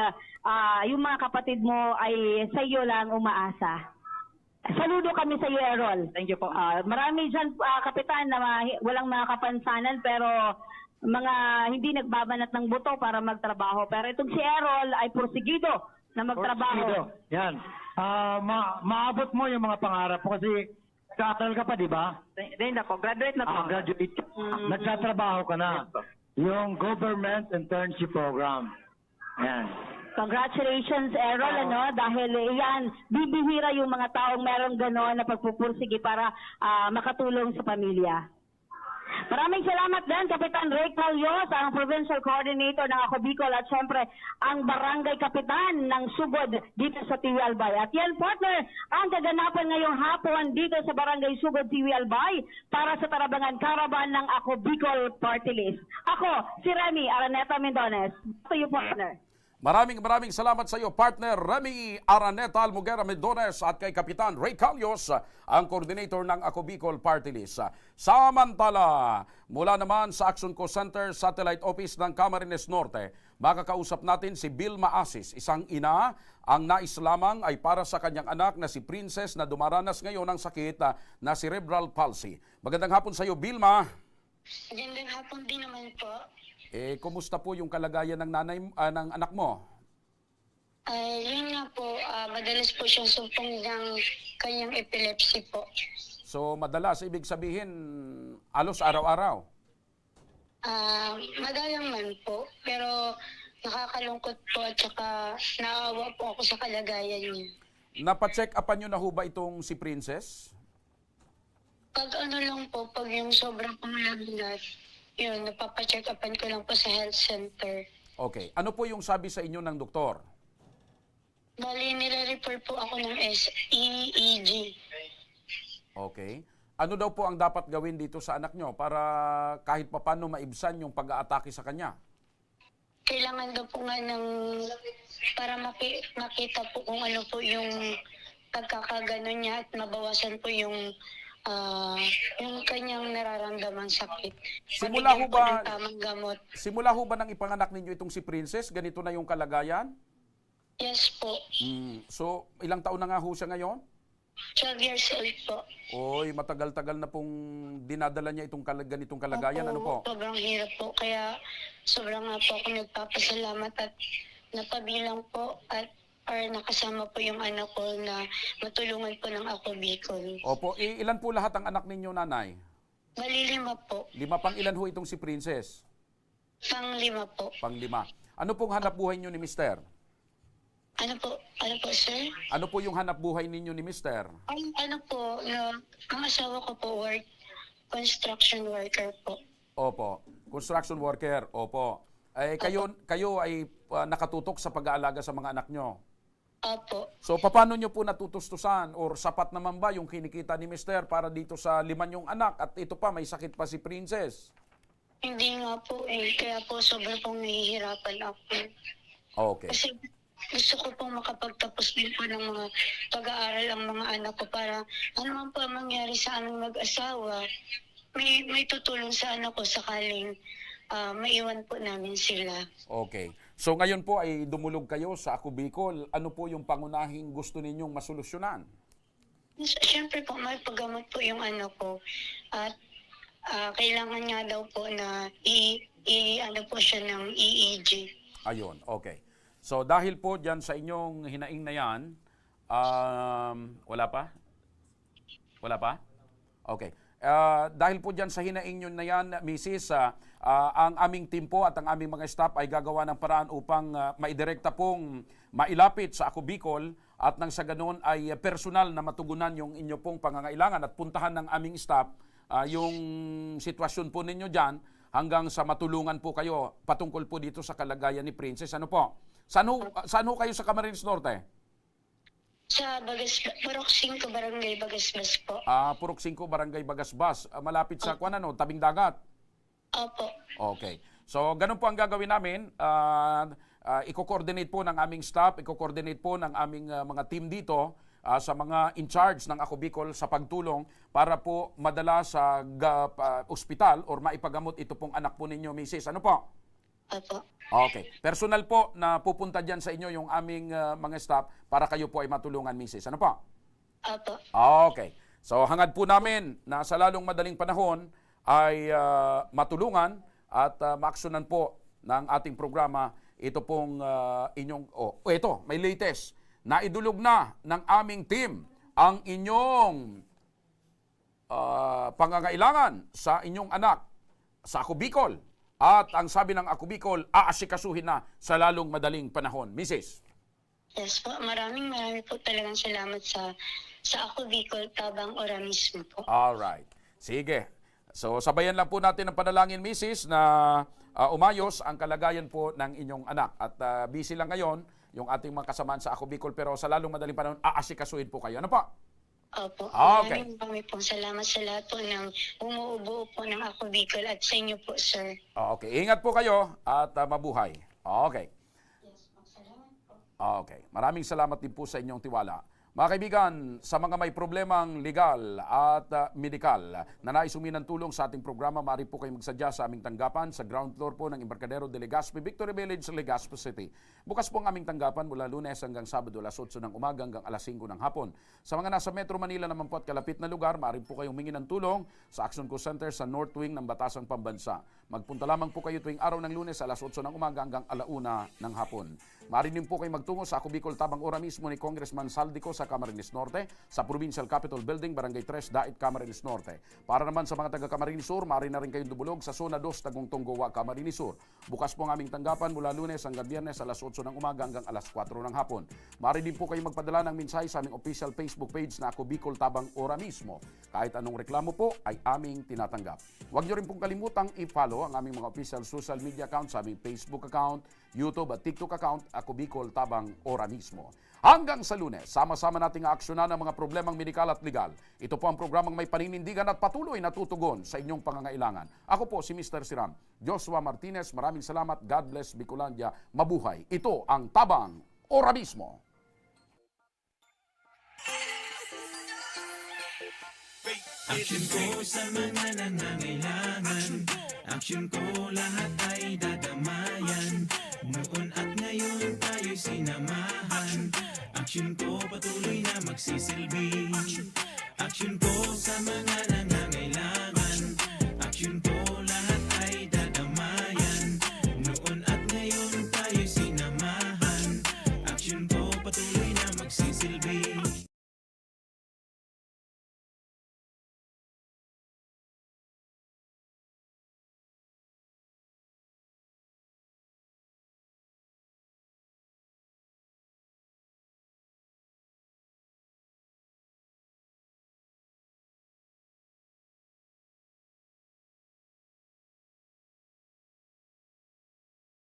yung mga kapatid mo ay sa iyo lang umaasa. Saludo kami sa iyo, Errol. Thank you po. Marami dyan, Kapitan, na walang mga kapansanan pero mga hindi nagbabanat ng buto para magtrabaho. Pero itong si Errol ay porsigido na magtrabaho. Yan. Maabot mo yung mga pangarap mo kasi nag-aaral ka pa, di ba? Hindi na po. Graduate na po. Graduate. Nagtatrabaho ka na. Yung Government Internship Program. Yan. Congratulations, Errol, dahil yan, bibihira yung mga taong merong gano'n na pagpupursige para makatulong sa pamilya. Maraming salamat din, Kapitan Ray Calyos, ang Provincial Coordinator ng Ako Bicol at syempre ang Barangay Kapitan ng Sugod dito sa Tiwi Albay. At yan, partner, ang kaganapan ngayong hapon dito sa Barangay Sugod, Tiwi Albay para sa Tarabangan Caravan ng Ako Bicol Party List. Ako, si Remy Araneta Mendones. To you, partner. Maraming salamat sa iyo, partner Remy Araneta Almugera Mendones at kay Kapitan Ray Calyos, ang coordinator ng Ako Bicol Party List. Samantala, mula naman sa Action Co Center Satellite Office ng Camarines Norte, makakausap natin si Vilma Asis, isang ina. Ang nais lamang ay para sa kanyang anak na si Princess na dumaranas ngayon ng sakit na cerebral palsy. Magandang hapon sa iyo, Vilma. Magandang hapon din naman po. Kumusta po yung kalagayan ng ng anak mo? Yun nga po, madalas po siyang sumpong ng kanyang epilepsy po. So madalas, ibig sabihin, alos araw-araw? Madalang man po, pero nakakalungkot po at saka naawa po ako sa kalagayan niya. Napacheck upan nyo na ho ba itong si Princess? Pag ano lang po, pag yung sobrang panglagnat, yun, napapacheck upan ko lang po sa health center. Okay. Ano po yung sabi sa inyo ng doktor? Bali, nire-refer po ako ng EEG. Okay. Ano daw po ang dapat gawin dito sa anak nyo para kahit papano maibsan yung pag-aatake sa kanya? Kailangan daw po nga ng, para makita po kung ano po yung pagkakagano niya at mabawasan po yung kanyang nararamdamang sakit. Simula ho ba, tamang gamot. simula ho ba nang ipanganak ninyo itong si Princess? Ganito na yung kalagayan? Yes po. So, ilang taon na nga ho siya ngayon? 12 years old po. Oy, matagal-tagal na pong dinadala niya itong ganitong kalagayan. Ano po? Sobrang hirap po. Kaya sobrang nga po ako nagpapasalamat at napabilang po at nakasama po yung anak ko na matulungan po ng Ako Bicol. Opo, ilan po lahat ang anak ninyo, nanay? Bali 5 po. 5, pang ilan ho itong si Princess? Pang 5 po. Pang 5. Ano pong hanap buhay niyo ni Mister? Ano po, sir? Ano po yung hanap buhay ninyo ni Mister? Ang asawa ko po construction worker po. Opo, construction worker. Opo. Kayo ay nakatutok sa pag-aalaga sa mga anak nyo? Opo. So, paano nyo po natutustusan or sapat naman ba yung kinikita ni Mister para dito sa 5 yung anak at ito pa, may sakit pa si Princess? Hindi nga po kaya po sobrang pong nahihirapan ako. Okay. Kasi gusto ko pong makapagtapos din po ng mga pag-aaral ang mga anak ko para ano man po ang mangyari sa aming mag-asawa, may tutulong sa anak ko sakaling maiwan po namin sila. Okay. So ngayon po ay dumulog kayo sa Ako Bicol. Ano po yung pangunahing gusto ninyong masolusyonan? Siyempre po, may paggamot po yung anak ko. At kailangan nga daw po na ano po siya ng EEG. Ayun, okay. So dahil po dyan sa inyong hinaing na yan, wala pa? Wala pa? Okay. Dahil po dyan sa hinaing nyo na yan, Mrs., ang aming team po at ang aming mga staff ay gagawa ng paraan upang maidirekta pong mailapit sa Ako Bicol at nang sa ganun ay personal na matugunan yung inyo pong pangangailangan at puntahan ng aming staff yung sitwasyon po ninyo dyan hanggang sa matulungan po kayo patungkol po dito sa kalagayan ni Princess. Ano po? Saan ho kayo sa Camarines Norte? Sa Purok 5, Barangay Bagasbas po. Purok 5, Barangay Bagasbas. Malapit sa tabing dagat? Opo. Okay. So, ganun po ang gagawin namin. Iko-coordinate po ng aming staff, iko-coordinate po ng aming mga team dito sa mga in charge ng Ako Bicol sa pagtulong para po madala sa ospital or maipagamot ito pong anak po ninyo, Mrs. Ano po? Opo. Okay. Personal po na pupunta dyan sa inyo yung aming mga staff para kayo po ay matulungan, Mrs. Ano po? Opo. Okay. So hangad po namin na sa lalong madaling panahon ay matulungan at maaksyonan po ng ating programa ito pong inyong, ito, may latest. Naidulog na ng aming team ang inyong pangangailangan sa inyong anak sa Ako Bicol. At ang sabi ng Ako Bicol, aasikasuhin na sa lalong madaling panahon. Mrs. Yes po, maraming po talagang salamat sa Ako Bicol, Tabang Oramismo po. Alright. Sige. So sabayan lang po natin ang panalangin, Mrs. na umayos ang kalagayan po ng inyong anak. At busy lang ngayon yung ating mga kasamaan sa Ako Bicol, pero sa lalong madaling panahon, aasikasuhin po kayo. Ano po? Opo. Okay. Maraming pong salamat sa lahat po ng umuubo po ng Ako Bicol at sa inyo po, sir. Okay. Ingat po kayo at mabuhay. Okay. Okay. Maraming salamat din po sa inyong tiwala. Mga kaibigan, sa mga may problemang legal at medikal na nais humingi ng tulong sa ating programa, maaari po kayo magsadya sa aming tanggapan sa ground floor po ng Embarcadero de Legazpi, Victory Village, Legazpi City. Bukas po ang aming tanggapan mula Lunes hanggang Sabado, alas 8 ng umaga hanggang alas 5 ng hapon. Sa mga nasa Metro Manila naman po at kalapit na lugar, maaari po kayong humingi ng tulong sa Action Co Center sa North Wing ng Batasang Pambansa. Magpunta lamang po kayo tuwing araw ng Lunes alas 8 ng umaga hanggang alauna ng hapon. Maaari din po kayo magtungo sa Ako Bicol, Tabang Ora mismo ni Congressman Saldico sa Camarines Norte, sa Provincial Capitol Building, Barangay 3, Dait, Camarines Norte. Para naman sa mga taga Camarines Sur, maaari na rin kayong dumulog sa Zona 2, Tagong Tonggowa, Camarines Sur. Bukas po ang aming tanggapan mula Lunes hanggang Biyernes alas 8 ng umaga hanggang alas 4 ng hapon. Maaari din po kayong magpadala ng mensahe sa aming official Facebook page na Ako Bicol, Tabang Ora mismo. Kahit anong reklamo po ay aming tinatanggap. Huwag niyo rin pong kalimutang i-follow ang aming mga official social media accounts sa aming Facebook account, YouTube at TikTok account, Ako Bicol, Tabang Ora mismo. Hanggang sa Lunes, sama-sama nating aaksyonan ang mga problemang medikal at legal. Ito po ang programang may paninindigan at patuloy na tutugon sa inyong pangangailangan. Ako po si Mr. Siram, Joshua Martinez. Maraming salamat. God bless Bicolandia. Mabuhay. Ito ang Tabang Ora mismo. Action ko sa mga nangangailangan. Action ko lahat ay dadamayan.